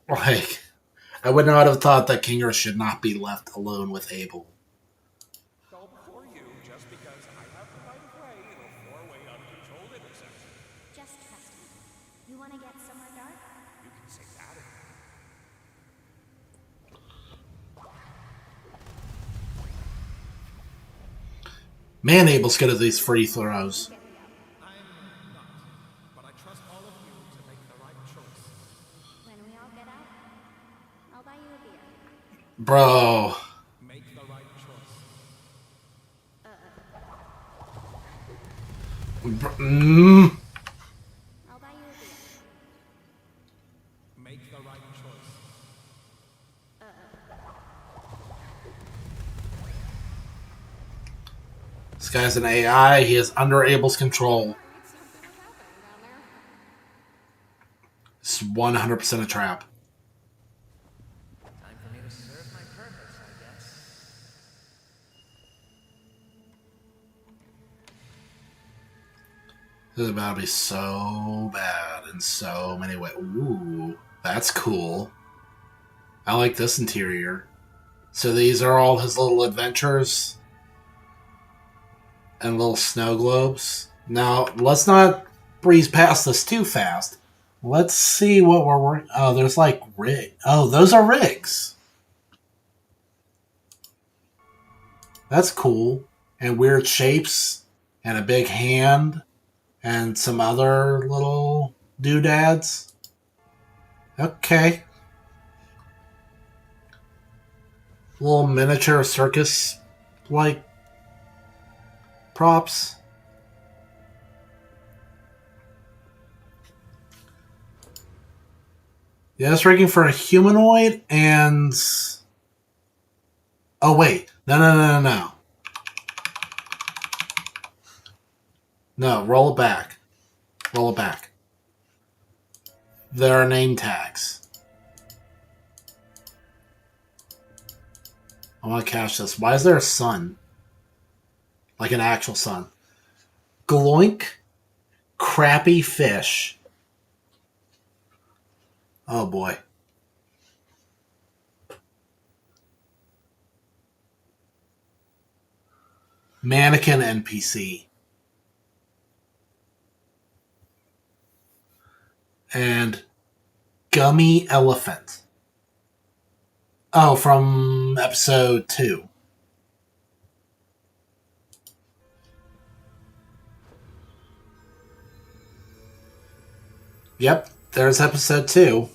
Like, I would not have thought that Kinger should not be left alone with Abel. Go before you just because I have the right of way in a four-way uncontrolled intersection. Just trust me. You wanna get somewhere dark? You can say that. Man, Abel's good at these free throws. I'm not, but I trust all of you to make the right choice. When we all get out, I'll buy you a beer. Bro. Make the right choice. I'll buy you a beer. Make the right choice. This guy's an AI. He is under Abel's control. Something was happening down there. It's 100% a trap. Time for me to serve my purpose, I guess. This is about to be so bad in so many ways. Ooh, that's cool. I like this interior. So these are all his little adventures and little snow globes. Now, let's not breeze past this too fast. Let's see what we're working. Oh, there's like rig. Oh, those are rigs. That's cool. And weird shapes and a big hand and some other little doodads. Okay. Little miniature circus like props. Yeah, it's rigging for a humanoid and. Oh, wait. No. No, roll it back. Roll it back. There are name tags. I want to catch this. Why is there a sun? Like an actual sun. Gloink. Crappy fish. Oh boy. Mannequin NPC. And Gummy Elephant. Oh, from episode 2. Yep, there's episode 2. Said the door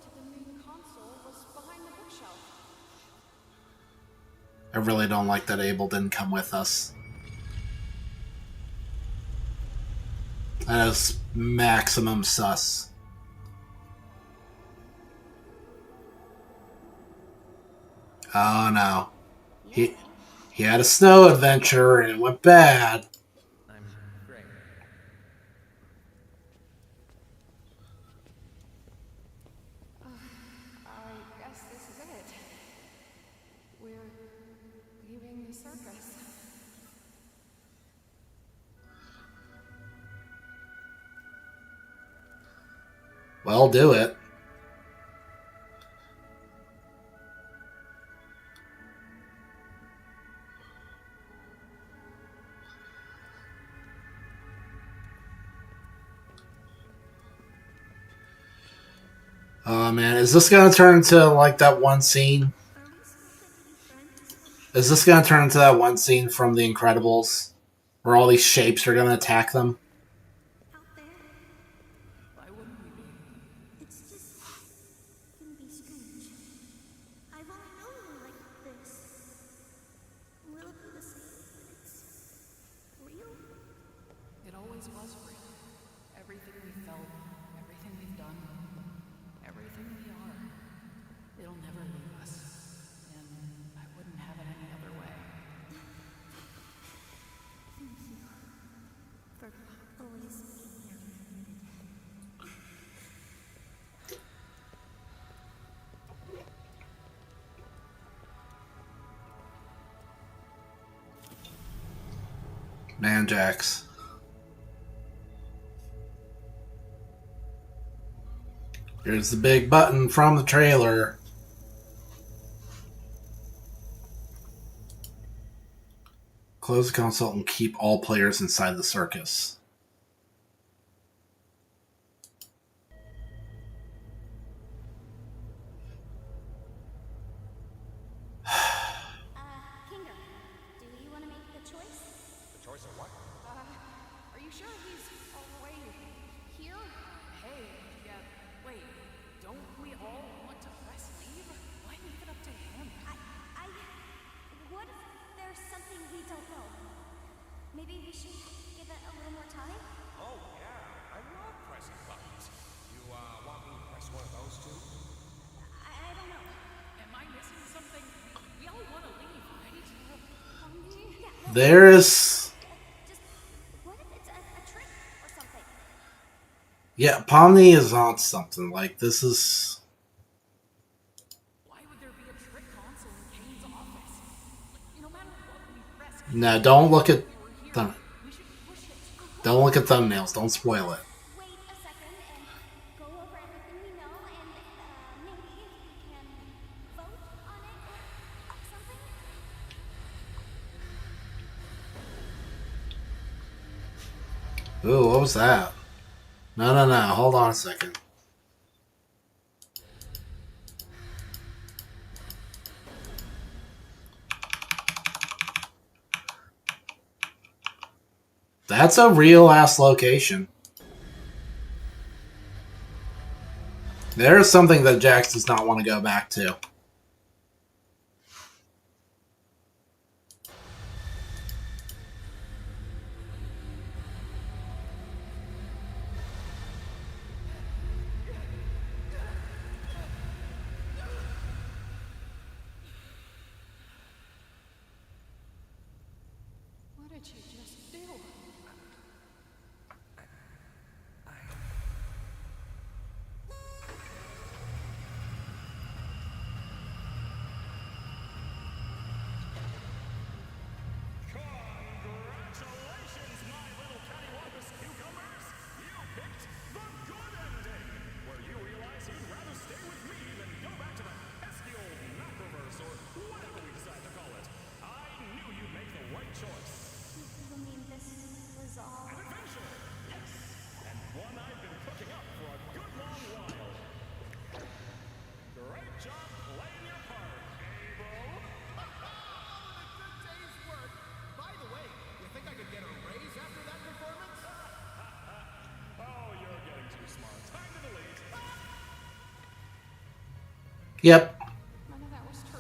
to the main console was behind the bookshelf. I really don't like that Abel didn't come with us. That is maximum sus. Oh no. He had a snow adventure and it went bad. I'm great. I guess this is it. We're leaving the circus. Well, do it. Oh man, is this gonna turn into like that one scene? Is this gonna turn into that one scene from The Incredibles? Where all these shapes are gonna attack them? Out there, Why wouldn't we be? it's just gonna be strange. I've only known one like this. Will it be the same when it's real? It always was real. Everything we felt, everything we've done, everything we are. It'll never leave us. And I wouldn't have it any other way. Thank you for always being here. Man, Jax. Here's the big button from the trailer. Close the console and keep all players inside the circus. Kinga, do you want to make the choice? The choice of what? Are you sure he's all the way here? Hey, yeah, wait. Don't we all want to press leave? Why leave it up to him? What if there's something we don't know? Maybe we should give it a little more time? Oh, yeah. I love pressing buttons. You, want me to press one of those too? I don't know. Am I missing something? We all want to leave, right? Yeah, There's... just what if it's a trick or something? Yeah, Pomni is on something. Like, this is... Why would there be a trick console in Kane's office? Like, no matter what we press, No, don't look at... Thumb- we should push it. don't look at thumbnails. Don't spoil it. Wait a second and go over everything we know and maybe we can vote on it or something? Ooh, what was that? No. Hold on a second. That's a real ass location. There's something that Jax does not want to go back to. What did you just do? Yep. None of that was true.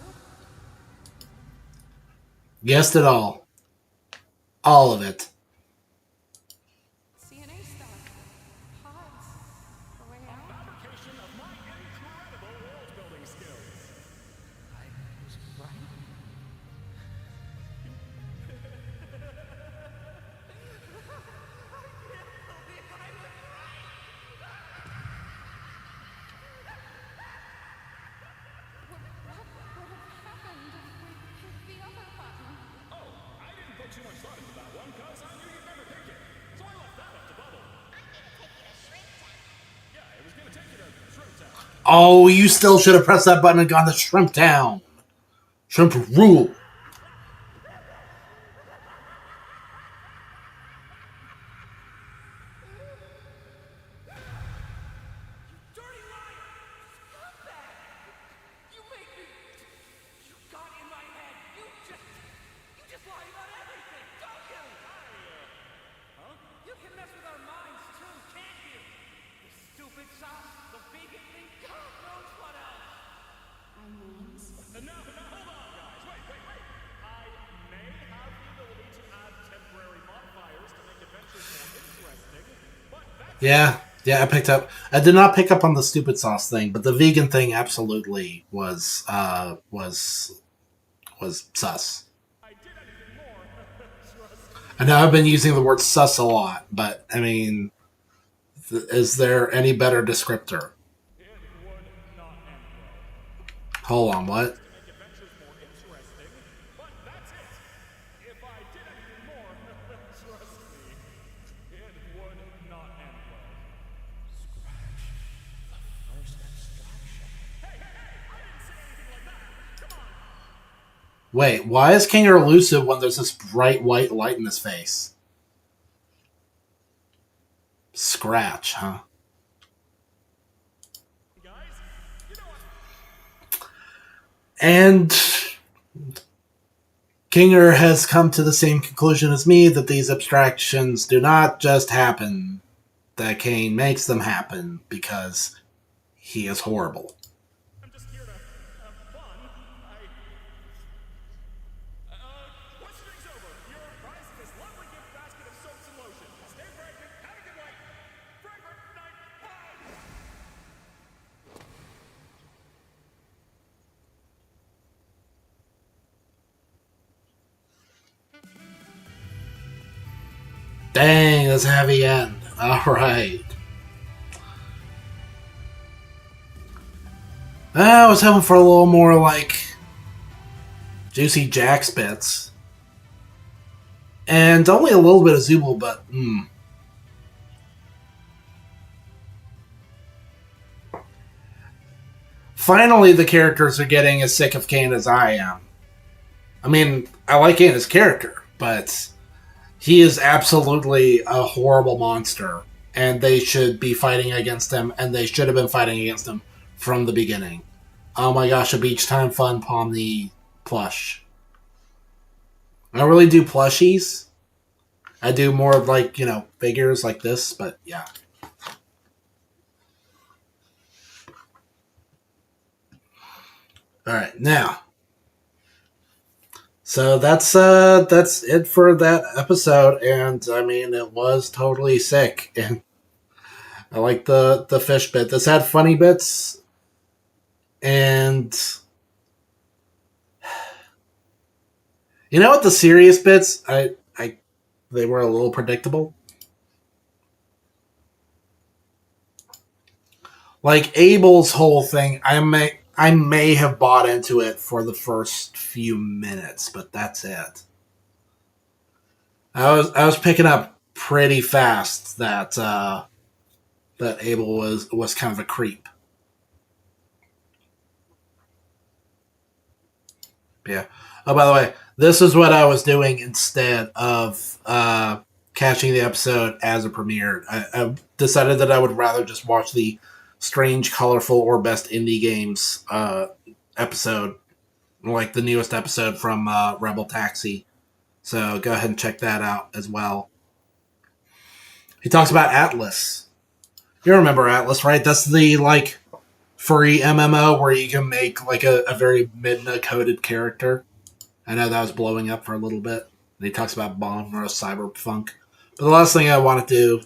Guessed it all. All of it. CNA stuff. Pods. The way out. Fabrication of my incredible world-building skills. I was right. What would have happened if we picked the other button? Oh, I didn't put too much thought into that one, cause I knew you'd never pick it. So I left that up to Bubble. Yeah, it was gonna take you to Shrimp Town. Oh, you still should have pressed that button and gone to Shrimp Town. Shrimp rule. Dirty liar! Scumbag! You made me. You got in my head. You just lie about everything, don't you? You can mess with our minds too, can't you? The stupid sauce, the vegan thing, God knows what else. Now, hold on, guys. Wait. I may have the ability to add temporary modifiers to make adventures more interesting, but that's Yeah, I picked up. I did not pick up on the stupid sauce thing, but the vegan thing absolutely was sus. I did anything more. Trust me. I know I've been using the word sus a lot, but I mean, is there any better descriptor? It would not end well. Hold on, what? To make adventures more interesting, but that's it. If I did anything more, trust me, it would not end well. Scratch the first abstraction. Hey! I didn't say anything like that. Come on. Wait, why is King elusive when there's this bright white light in his face? Scratch, huh? Guys, you know what? And Kinger has come to the same conclusion as me that these abstractions do not just happen. That Kane makes them happen because he is horrible. I'm just here to have fun. Questioning's over. Your prize is this lovely gift basket of soaps and lotion. Stay pregnant, have a good life. Forever, night, bye! Dang, that's a heavy end. Alright. I was hoping for a little more, like, juicy Jax bits. And only a little bit of Zooble, but, Finally, the characters are getting as sick of Kane as I am. I mean, I like Kane as character, but he is absolutely a horrible monster, and they should be fighting against him, and they should have been fighting against him from the beginning. Oh my gosh, a beach time fun Pomni plush. I don't really do plushies. I do more like, figures like this, but yeah. Alright, now. So that's it for that episode, and I mean it was totally sick, and I like the fish bit. This had funny bits, and you know what? The serious bits, they were a little predictable. Like Abel's whole thing, I may have bought into it for the first few minutes, but that's it. I was picking up pretty fast that that Abel was kind of a creep. Yeah. Oh, by the way, this is what I was doing instead of catching the episode as it premiered. I decided that I would rather just watch the Strange, Colorful, or Best Indie Games episode, like the newest episode from Rebel Taxi. So go ahead and check that out as well. He talks about Atlas. You remember Atlas, right? That's the free MMO where you can make like a very Midna coded character. I know that was blowing up for a little bit. And he talks about Bomb or Cyberpunk. But the last thing I want to do,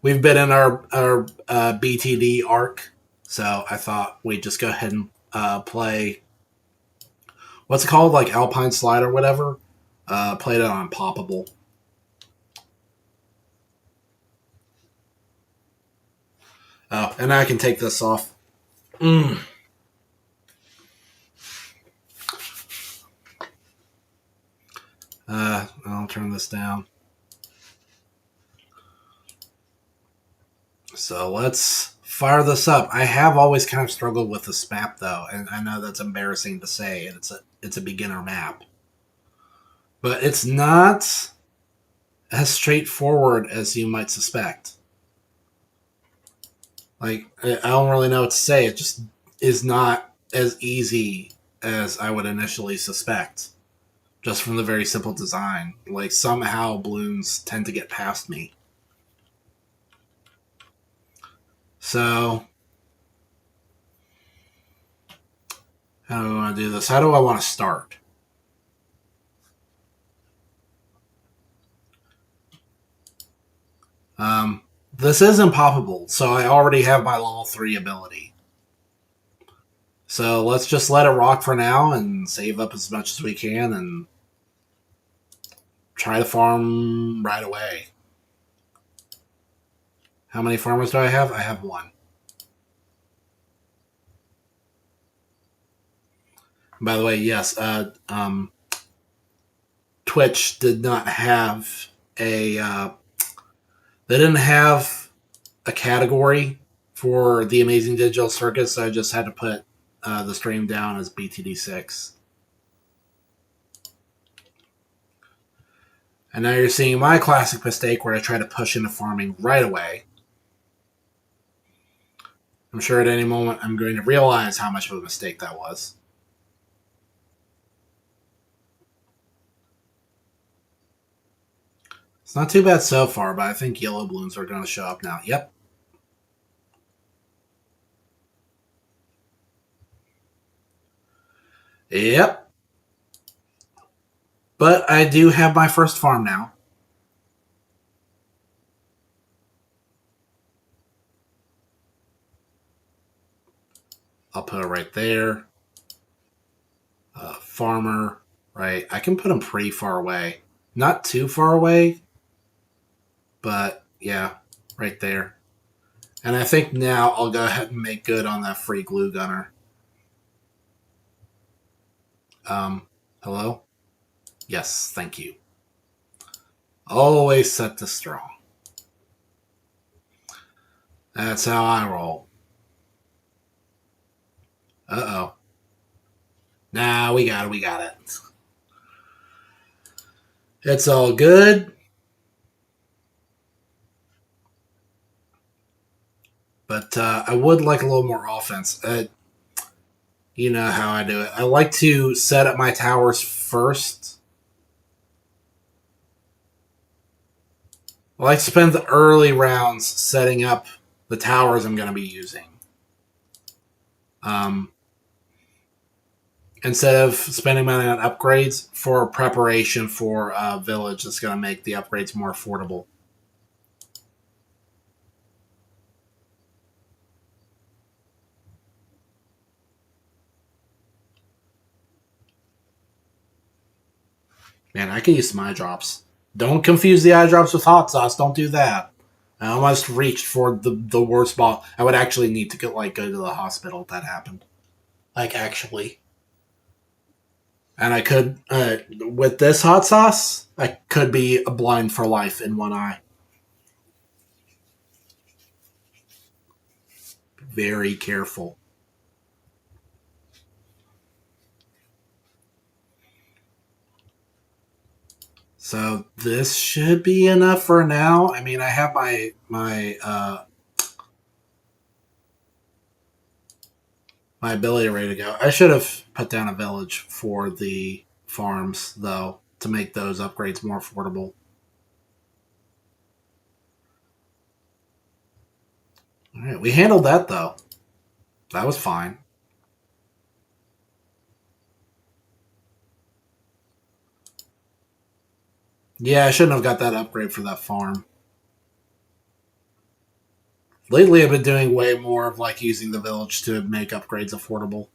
we've been in our BTD arc, so I thought we'd just go ahead and play. What's it called? Like Alpine Slide or whatever. Played it on Poppable. Oh, and I can take this off. I'll turn this down. So let's fire this up. I have always kind of struggled with this map though, and I know that's embarrassing to say, and it's a beginner map. But it's not as straightforward as you might suspect. Like, I don't really know what to say. It just is not as easy as I would initially suspect. Just from the very simple design. Like, somehow balloons tend to get past me. So, how do I want to do this? How do I want to start? This is impoppable, so I already have my level 3 ability. So let's just let it rock for now and save up as much as we can and try to farm right away. How many farmers do I have? I have one. By the way, yes, Twitch did not have a... they didn't have a category for the Amazing Digital Circus, so I just had to put the stream down as BTD6. And now you're seeing my classic mistake where I try to push into farming right away. I'm sure at any moment I'm going to realize how much of a mistake that was. It's not too bad so far, but I think yellow balloons are going to show up now. Yep. Yep. But I do have my first farm now. I'll put it right there. Farmer, right? I can put them pretty far away. Not too far away, but yeah, right there. And I think now I'll go ahead and make good on that free glue gunner. Hello? Yes, thank you. Always set to strong. That's how I roll. Uh-oh. Nah, we got it. It's all good. But I would like a little more offense. You know how I do it. I like to set up my towers first. I like to spend the early rounds setting up the towers I'm going to be using. Instead of spending money on upgrades for preparation for a village that's going to make the upgrades more affordable. Man, I can use some eye drops. Don't confuse the eye drops with hot sauce. Don't do that. I almost reached for the worst ball. I would actually need to go to the hospital if that happened. Like, actually. And I could, with this hot sauce, I could be blind for life in one eye. Very careful. So this should be enough for now. I mean, I have my ability ready to go. I should have put down a village for the farms, though, to make those upgrades more affordable. All right, we handled that, though. That was fine. Yeah, I shouldn't have got that upgrade for that farm. Lately, I've been doing way more of like using the village to make upgrades affordable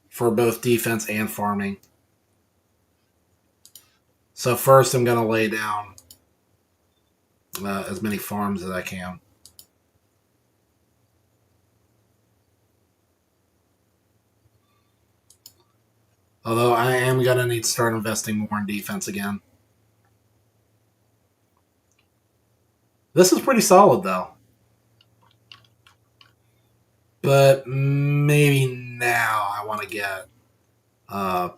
for both defense and farming. So first, I'm going to lay down as many farms as I can. Although I am going to need to start investing more in defense again. This is pretty solid, though. But maybe now I want to get a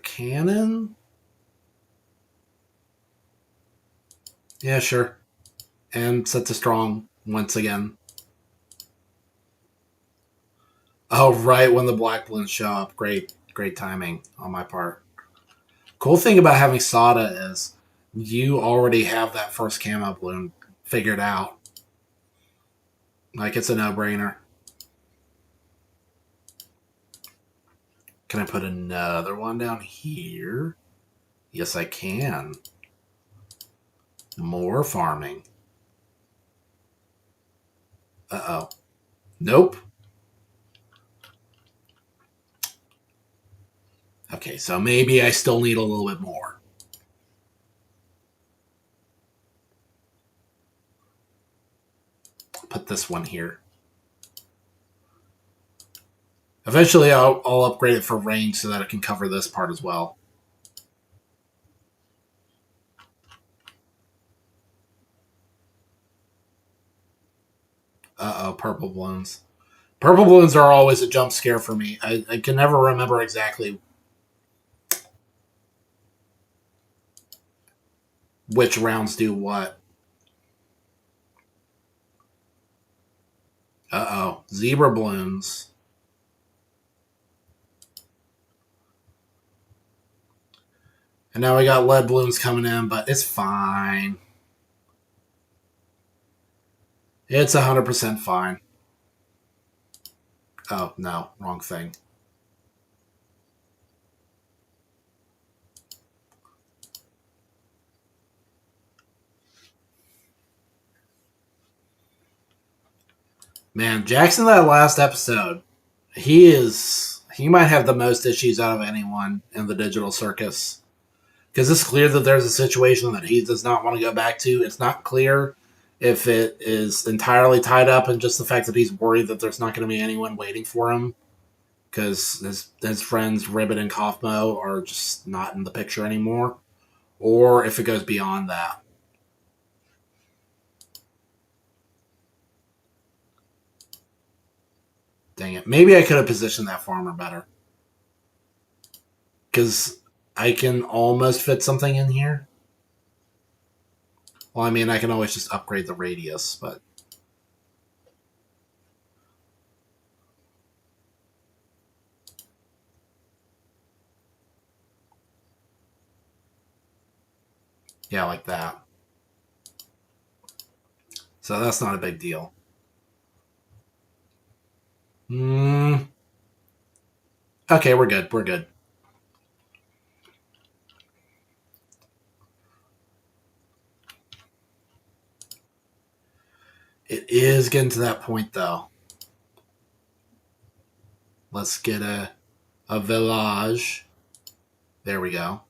cannon. Yeah, sure. And set to strong once again. Oh, right when the black balloons show up. Great timing on my part. Cool thing about having Sada is you already have that first camo balloon figured out. Like, it's a no-brainer. Can I put another one down here? Yes, I can. More farming. Uh-oh. Nope. Okay, so maybe I still need a little bit more. Put this one here. Eventually, I'll upgrade it for range so that it can cover this part as well. Uh-oh, purple balloons. Purple balloons are always a jump scare for me. I can never remember exactly which rounds do what. Uh-oh, zebra balloons. And now we got lead balloons coming in, but it's fine. It's 100% fine. Oh, no, wrong thing. Man, Jackson, that last episode, he might have the most issues out of anyone in the Digital Circus. Because it's clear that there's a situation that he does not want to go back to. It's not clear if it is entirely tied up in just the fact that he's worried that there's not going to be anyone waiting for him. Because his friends Ribbit and Kaufmo are just not in the picture anymore. Or if it goes beyond that. Dang it. Maybe I could have positioned that farmer better. Because I can almost fit something in here. Well, I mean, I can always just upgrade the radius, but... yeah, like that. So that's not a big deal. Okay, we're good. We're good. It is getting to that point, though. Let's get a village. There we go.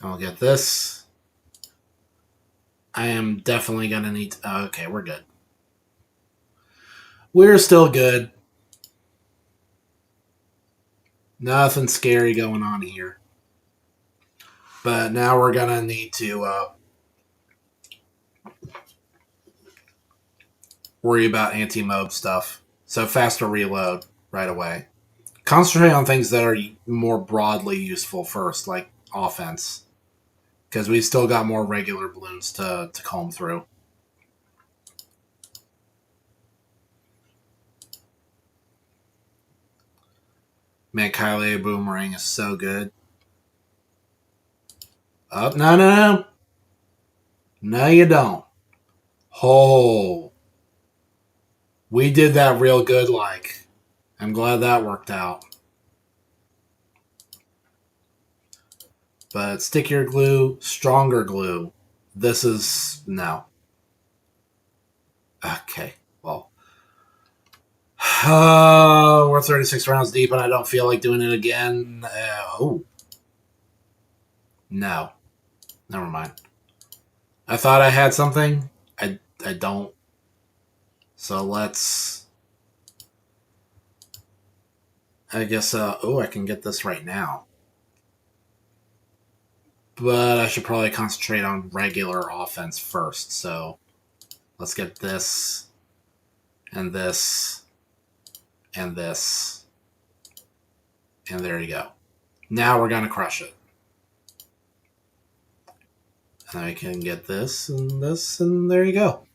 And we'll get this. I am definitely going to need... okay, we're good. We're still good. Nothing scary going on here. But now we're going to need to worry about anti-mob stuff. So faster reload right away. Concentrate on things that are more broadly useful first, like offense. Because we've still got more regular balloons to comb through. Man, Kylie Boomerang is so good. Oh, no, no, no. No, you don't. Oh, we did that real good, like. I'm glad that worked out. But stickier glue, stronger glue. This is. No. Okay, well. We're 36 rounds deep, and I don't feel like doing it again. Oh. No. Never mind. I thought I had something. I don't. So let's. I guess. I can get this right now. But I should probably concentrate on regular offense first. So let's get this, and this, and this, and there you go. Now we're going to crush it. And I can get this, and there you go.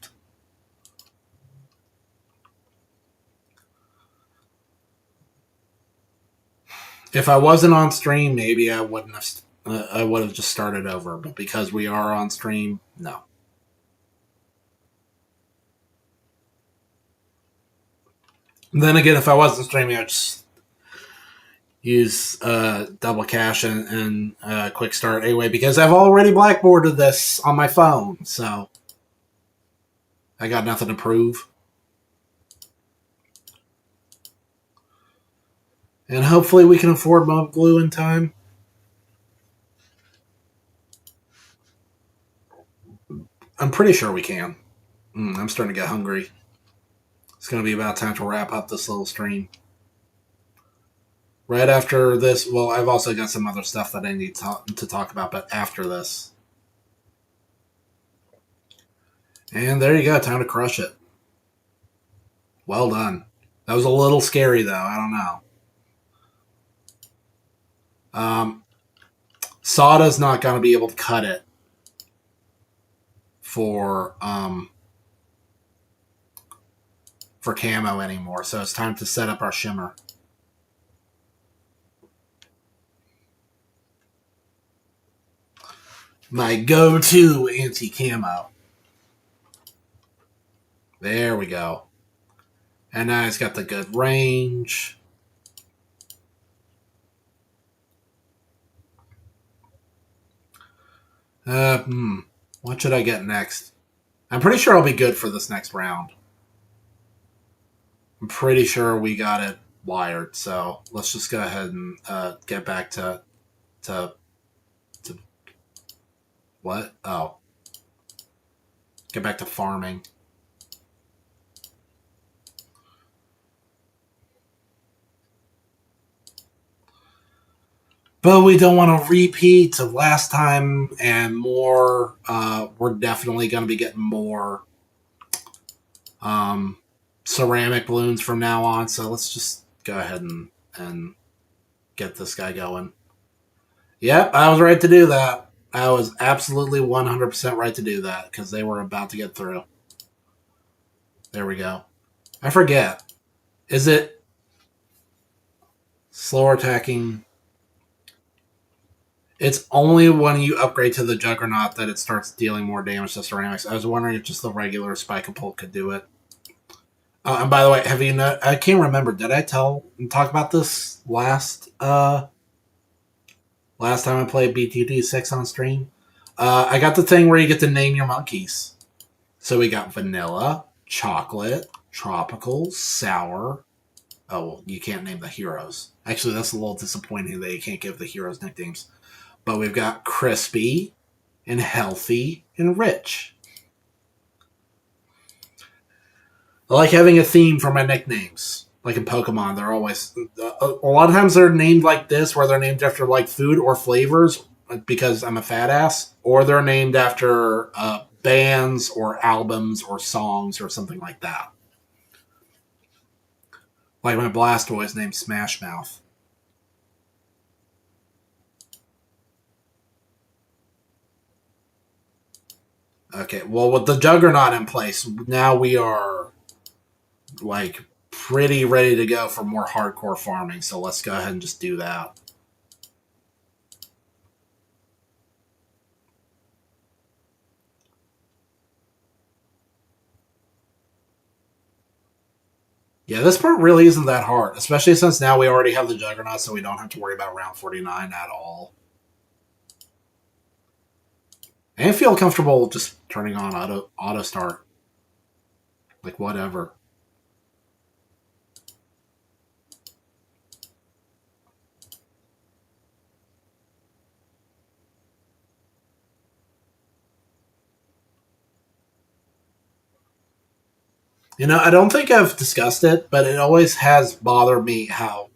If I wasn't on stream, maybe I wouldn't have. I would have just started over. But because we are on stream, no. And then again, if I wasn't streaming, I'd just use double cache and quick start anyway, because I've already blackboarded this on my phone, so I got nothing to prove. And hopefully we can afford mob glue in time. I'm pretty sure we can. I'm starting to get hungry. It's going to be about time to wrap up this little stream. Right after this, well, I've also got some other stuff that I need to talk about, but after this. And there you go, time to crush it. Well done. That was a little scary, though. I don't know. Sada's not going to be able to cut it for camo anymore, so it's time to set up our shimmer. My go-to anti-camo. There we go. And now it's got the good range. What should I get next? I'm pretty sure I'll be good for this next round. I'm pretty sure we got it wired, so let's just go ahead and get back to what? Oh. Get back to farming. But we don't want to repeat of last time and more. We're definitely going to be getting more ceramic balloons from now on. So let's just go ahead and get this guy going. Yep, I was right to do that. I was absolutely 100% right to do that because they were about to get through. There we go. I forget. Is it slower attacking? It's only when you upgrade to the Juggernaut that it starts dealing more damage to ceramics. I was wondering if just the regular Spike and Pult could do it. And by the way, have you know? I can't remember. Did I talk about this last time I played BTD 6 on stream? I got the thing where you get to name your monkeys. So we got vanilla, chocolate, tropical, sour. Oh, well, you can't name the heroes. Actually, that's a little disappointing that you can't give the heroes nicknames. But we've got crispy and healthy and rich. I like having a theme for my nicknames. Like in Pokemon, they're always... a lot of times they're named like this, where they're named after like food or flavors, because I'm a fat ass. Or they're named after bands or albums or songs or something like that. Like my Blastoise named Smash Mouth. Okay, well, with the Juggernaut in place, now we are, like, pretty ready to go for more hardcore farming, so let's go ahead and just do that. Yeah, this part really isn't that hard, especially since now we already have the Juggernaut, so we don't have to worry about round 49 at all. And I feel comfortable just turning on auto start. Like, whatever. You know, I don't think I've discussed it, but it always has bothered me how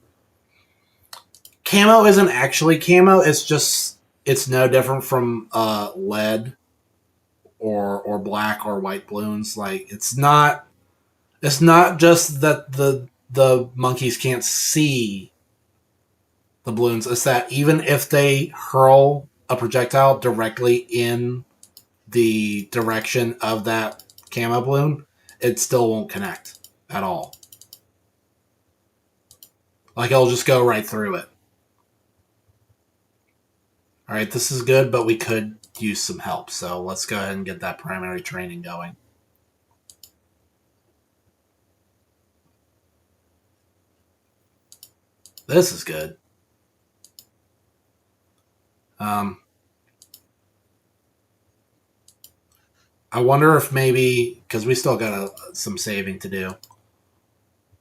camo isn't actually camo. It's no different from lead or black or white balloons. Like, it's not just that the monkeys can't see the balloons. It's that even if they hurl a projectile directly in the direction of that camo balloon, it still won't connect at all. Like, it'll just go right through it. Alright, this is good, but we could use some help, so let's go ahead and get that primary training going. This is good. I wonder if maybe, because we still got some saving to do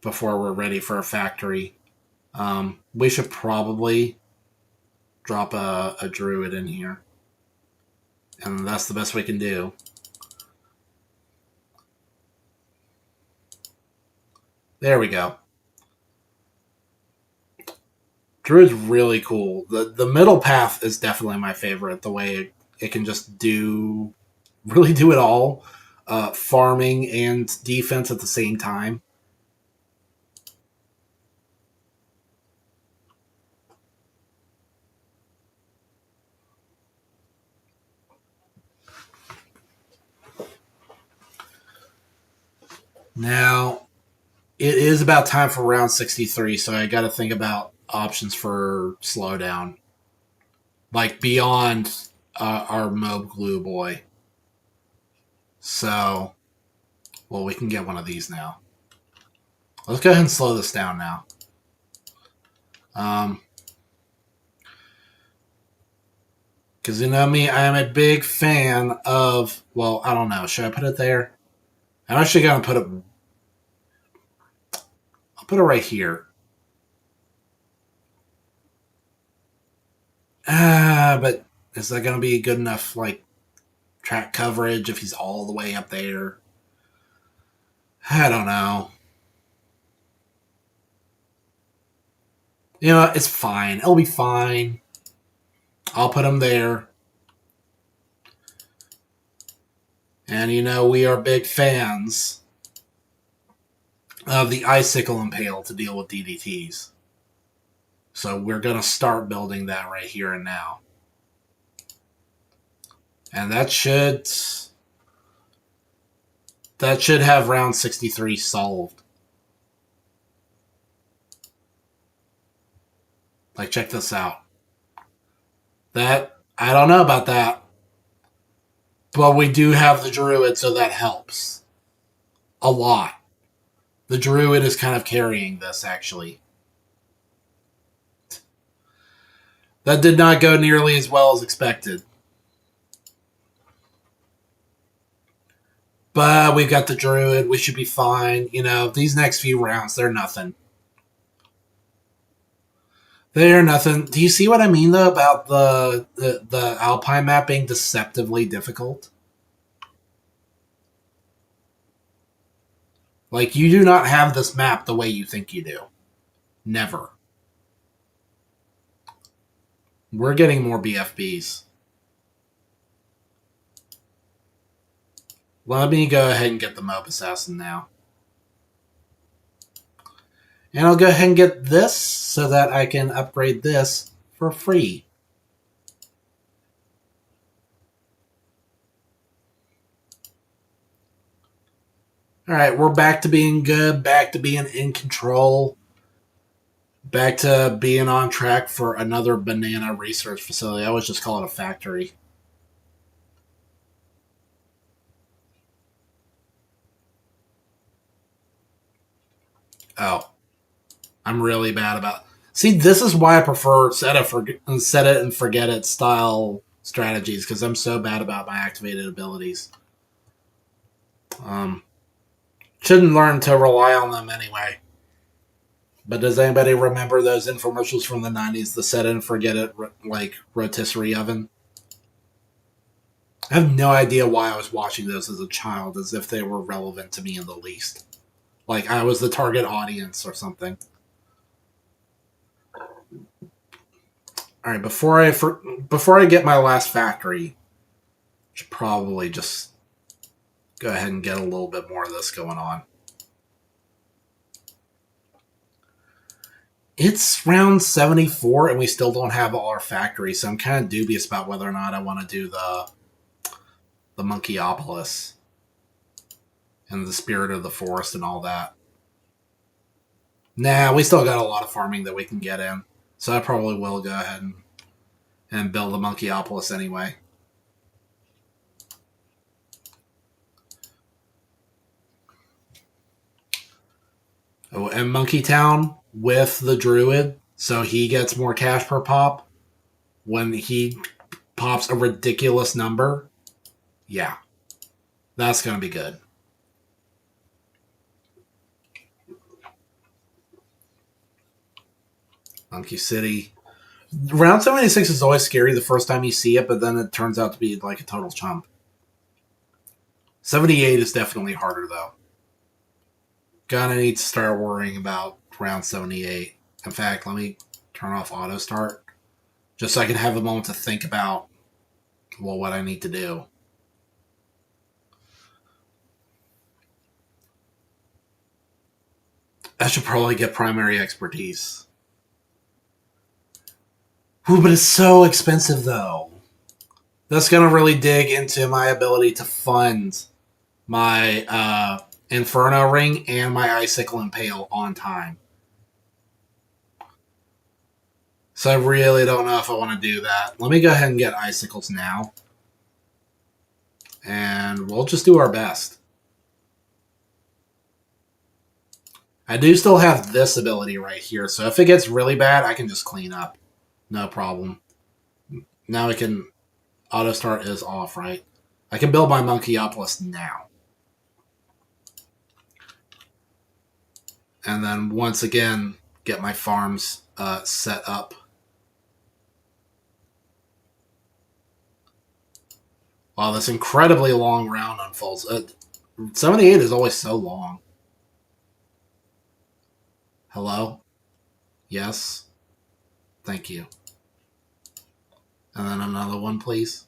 before we're ready for a factory, we should probably drop a druid in here. And that's the best we can do. There we go. Druid's really cool. The middle path is definitely my favorite. The way it can just really do it all. Farming and defense at the same time. Now, it is about time for round 63, so I got to think about options for slowdown. Like, beyond our Mob Glue boy. So, well, we can get one of these now. Let's go ahead and slow this down now. Because you know me, I am a big fan of, well, I don't know. Should I put it there? I'm actually going to put it, I'll put it right here. But is that going to be good enough, like, track coverage if he's all the way up there? I don't know. You know, it's fine. It'll be fine. I'll put him there. And, you know, we are big fans of the Icicle Impale to deal with DDTs. So we're going to start building that right here and now. And that should have round 63 solved. Like, check this out. That, I don't know about that. But we do have the Druid, so that helps. A lot. The Druid is kind of carrying this, actually. That did not go nearly as well as expected. But we've got the Druid. We should be fine. You know, these next few rounds, they're nothing. They're nothing. Do you see what I mean, though, about the Alpine map being deceptively difficult? Like, you do not have this map the way you think you do. Never. We're getting more BFBs. Let me go ahead and get the Mob Assassin now. And I'll go ahead and get this so that I can upgrade this for free. All right, we're back to being good, back to being in control, back to being on track for another banana research facility. I always just call it a factory. Oh, I'm really bad about. See, this is why I prefer set it and forget it style strategies because I'm so bad about my activated abilities. Um, shouldn't learn to rely on them anyway. But does anybody remember those infomercials from the '90s? The set it and forget it like rotisserie oven. I have no idea why I was watching those as a child, as if they were relevant to me in the least. Like I was the target audience or something. All right, before I get my last factory, I should probably just go ahead and get a little bit more of this going on. It's round 74, and we still don't have all our factories, so I'm kind of dubious about whether or not I want to do the Monkeyopolis and the Spirit of the Forest and all that. Nah, we still got a lot of farming that we can get in, so I probably will go ahead and build the Monkeyopolis anyway. Oh, and Monkey Town with the Druid, so he gets more cash per pop when he pops a ridiculous number. Yeah, that's going to be good. Monkey City. Round 76 is always scary the first time you see it, but then it turns out to be like a total chump. 78 is definitely harder, though. Gonna need to start worrying about round 78. In fact, let me turn off auto start just so I can have a moment to think about, well, what I need to do. I should probably get primary expertise. Ooh, but it's so expensive, though. That's going to really dig into my ability to fund my Inferno Ring and my Icicle Impale on time. So I really don't know if I want to do that. Let me go ahead and get Icicles now. And we'll just do our best. I do still have this ability right here, so if it gets really bad, I can just clean up. No problem. Now we can... Auto start is off, right? I can build my Monkeyopolis now. And then once again, get my farms set up. Wow, this incredibly long round unfolds. 78 is always so long. Hello? Yes? Thank you. And then another one, please.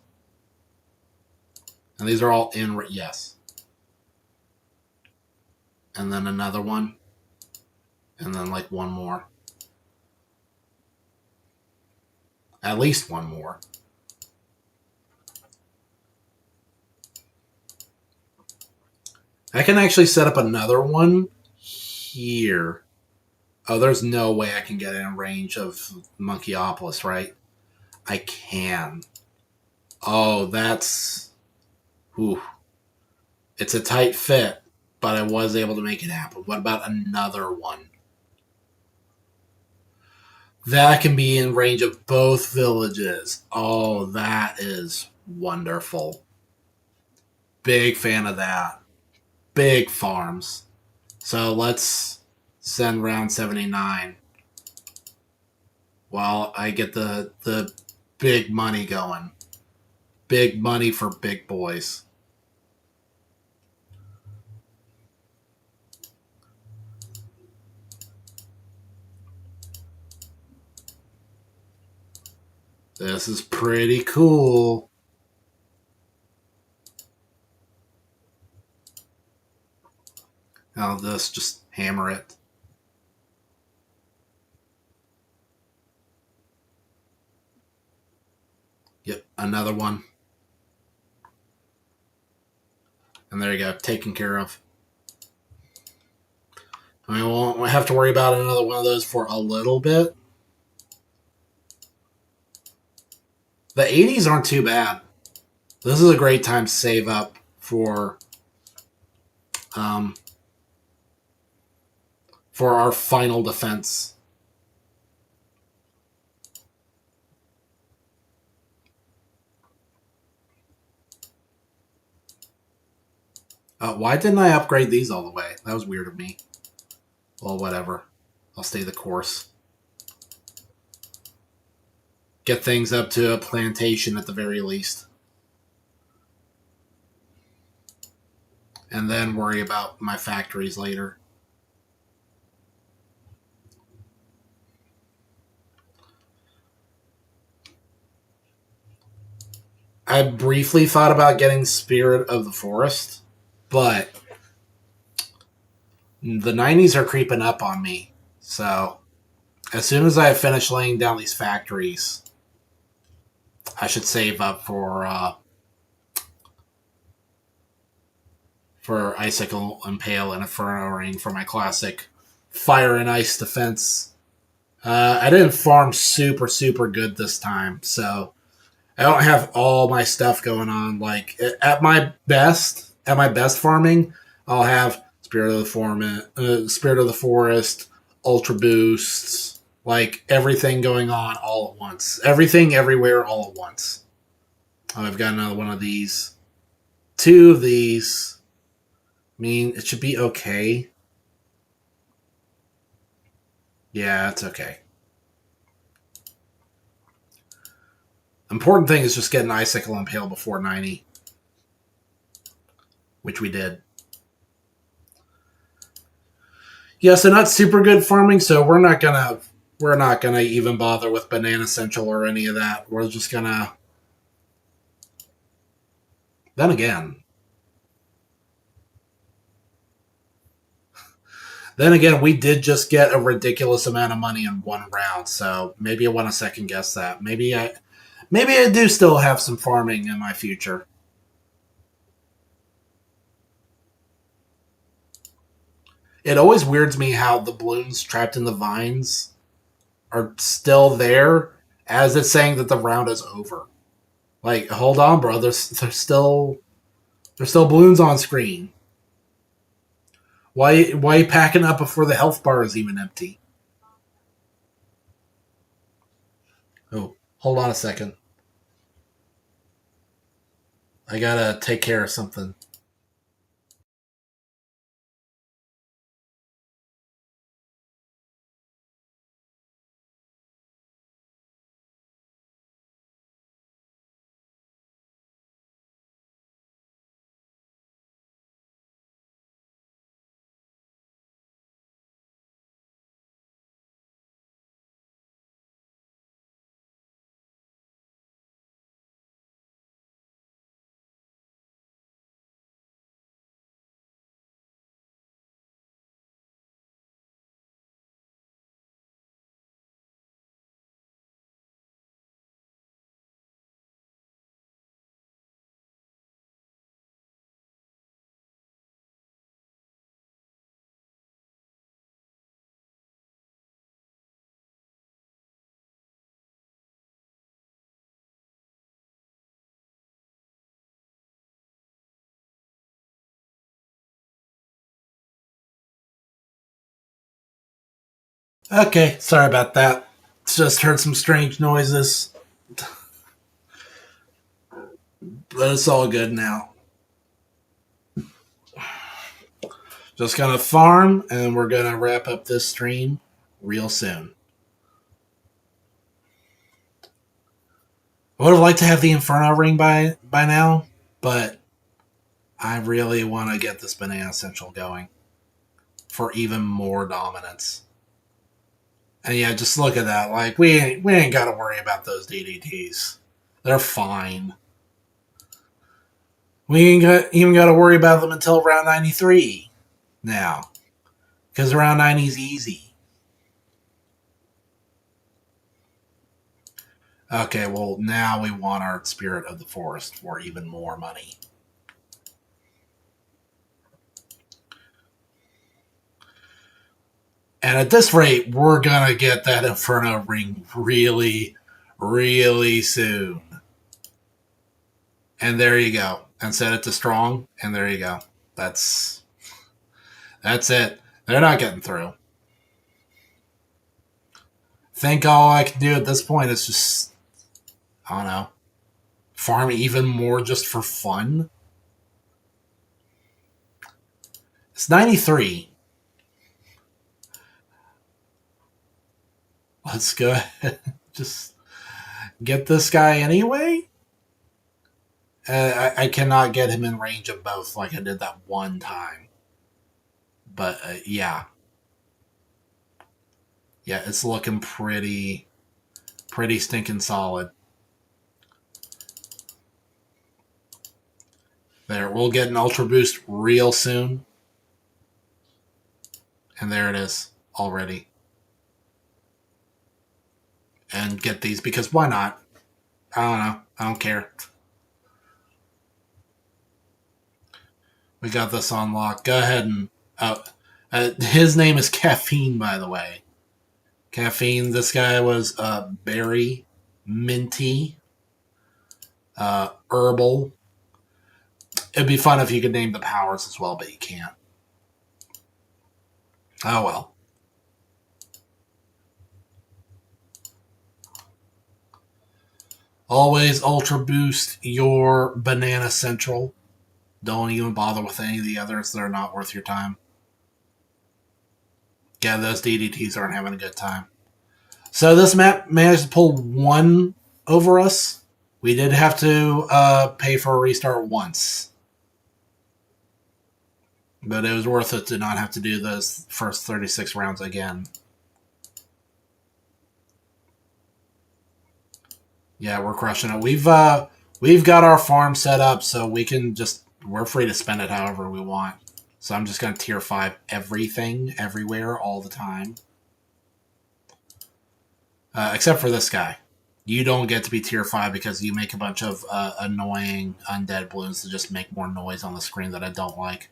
And these are all in... Yes. And then another one. And then like one more. At least one more. I can actually set up another one here. Oh, there's no way I can get in range of Monkeyopolis, right? I can. Oh, that's... Ooh. It's a tight fit, but I was able to make it happen. What about another one? That can be in range of both villages. Oh, that is wonderful. Big fan of that. Big farms. So let's send round 79 while I get the big money going. Big money for big boys. This is pretty cool. Now this, just hammer it. Yep, another one. And there you go, taken care of. We won't have to worry about another one of those for a little bit. The 80s aren't too bad. This is a great time to save up um, for our final defense. Why didn't I upgrade these all the way? That was weird of me. Well, whatever. I'll stay the course. Get things up to a plantation at the very least. And then worry about my factories later. I briefly thought about getting Spirit of the Forest, but the 90s are creeping up on me. So, as soon as I finish laying down these factories, I should save up for Icicle, Impale, and Inferno Ring for my classic Fire and Ice defense. I didn't farm super good this time, so I don't have all my stuff going on. Like at my best farming, I'll have Spirit of the Forest, Ultra Boosts, like everything going on all at once. Everything, everywhere, all at once. Oh, I've got another one of these. 2 of these. I mean, it should be okay. Yeah, it's okay. Important thing is just getting Icicle Impale before 90. Which we did. Yeah, so not super good farming, so we're not gonna even bother with Banana Central or any of that. We're just gonna. Then again, we did just get a ridiculous amount of money in one round, so maybe I want to second guess that. Maybe I do still have some farming in my future. It always weirds me how the balloons trapped in the vines are still there as it's saying that the round is over. Like, hold on, bro. There's still balloons on screen. Why are you packing up before the health bar is even empty? Oh, hold on a second. I gotta take care of something. Okay, sorry about that. Just heard some strange noises, but it's all good now. Just gonna farm, and we're gonna wrap up this stream real soon. I would have liked to have the Inferno ring by now, but I really want to get this Banana Central going for even more dominance. And yeah, just look at that. Like we ain't got to worry about those DDTs. They're fine. We ain't even got to worry about them until round 93 now, because round 90 is easy. Okay, well now we want our Spirit of the Forest for even more money. And at this rate, we're going to get that Inferno ring really, really soon. And there you go. And set it to strong, and there you go. That's it. They're not getting through. I think all I can do at this point is just, I don't know, farm even more just for fun. It's 93. Let's go ahead and just get this guy anyway. I cannot get him in range of both like I did that one time. But yeah. Yeah, it's looking pretty stinking solid. There, we'll get an Ultra Boost real soon. And there it is already. And get these because why not? I don't know. I don't care. We got this on lock. Go ahead and... his name is Caffeine, by the way. Caffeine, this guy was berry, minty, herbal. It'd be fun if you could name the powers as well, but you can't. Oh well. Always Ultra Boost your Banana Central. Don't even bother with any of the others. They're not worth your time. Yeah, those DDTs aren't having a good time. So this map managed to pull one over us. We did have to pay for a restart once. But it was worth it to not have to do those first 36 rounds again. Yeah, we're crushing it. We've got our farm set up so we can just... We're free to spend it however we want. So I'm just going to tier 5 everything, everywhere, all the time. Except for this guy. You don't get to be tier 5 because you make a bunch of annoying undead balloons that just make more noise on the screen that I don't like.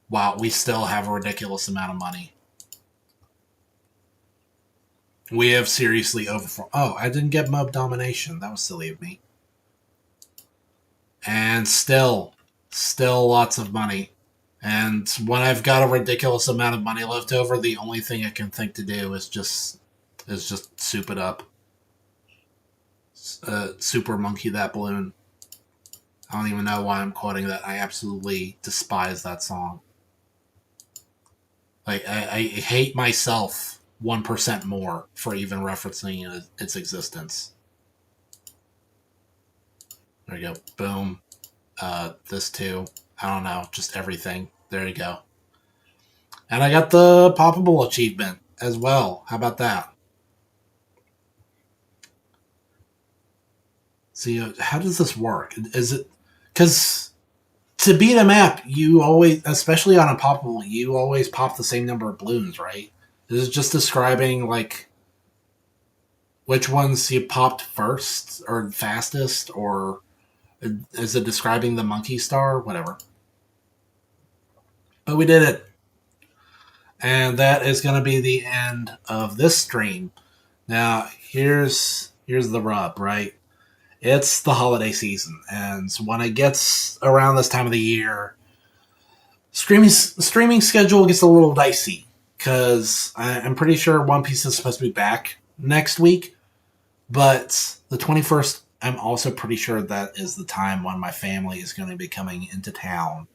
Wow, we still have a ridiculous amount of money. We have seriously overfarmed. Oh, I didn't get mob domination. That was silly of me. And still lots of money. And when I've got a ridiculous amount of money left over, the only thing I can think to do is just soup it up. Super monkey that balloon. I don't even know why I'm quoting that. I absolutely despise that song. Like, I hate myself 1% more for even referencing its existence. There you go. Boom. This too. I don't know. Just everything. There you go. And I got the poppable achievement as well. How about that? See, how does this work? Is it... Because to beat a map, you always, especially on a poppable, you always pop the same number of balloons, right? Is it just describing, like, which ones you popped first or fastest, or is it describing the monkey star? Whatever. But we did it. And that is going to be the end of this stream. Now, here's the rub, right? It's the holiday season, and when it gets around this time of the year, streaming schedule gets a little dicey, because I'm pretty sure One Piece is supposed to be back next week, but the 21st, I'm also pretty sure that is the time when my family is going to be coming into town.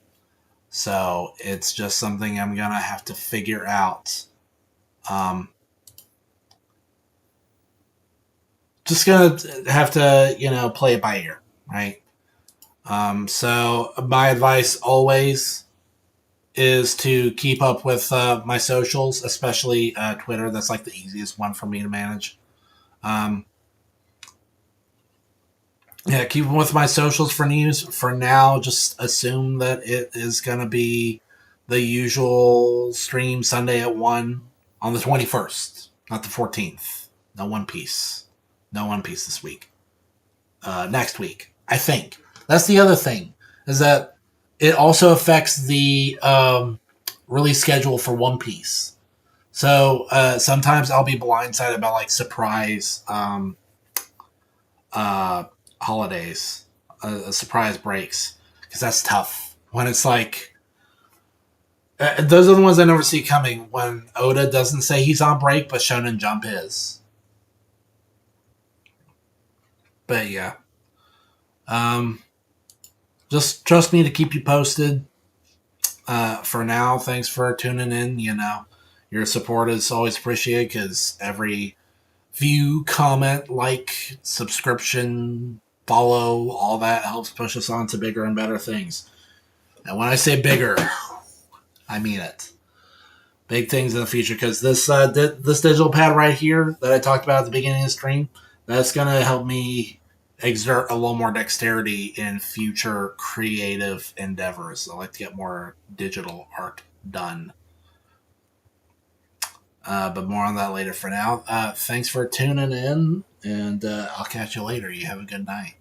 So it's just something I'm going to have to figure out. Just going to have to, play it by ear, right? So my advice always is to keep up with my socials, especially Twitter. That's like the easiest one for me to manage. Yeah, keep with my socials for news. For now, just assume that it is going to be the usual stream Sunday at 1 on the 21st, not the 14th. No One Piece. No One Piece this week. Next week, I think. That's the other thing, is that it also affects the release schedule for One Piece. So sometimes I'll be blindsided by like surprise uh, holidays, surprise breaks, because that's tough. When it's like those are the ones I never see coming. When Oda doesn't say he's on break, but Shonen Jump is. But yeah, um, just trust me to keep you posted. For now, thanks for tuning in. You know, your support is always appreciated because every view, comment, like, subscription, follow, all that helps push us on to bigger and better things. And when I say bigger, I mean it. Big things in the future because this digital pad right here that I talked about at the beginning of the stream, that's gonna help me exert a little more dexterity in future creative endeavors. I like to get more digital art done. But more on that later for now. Thanks for tuning in, and I'll catch you later. You have a good night.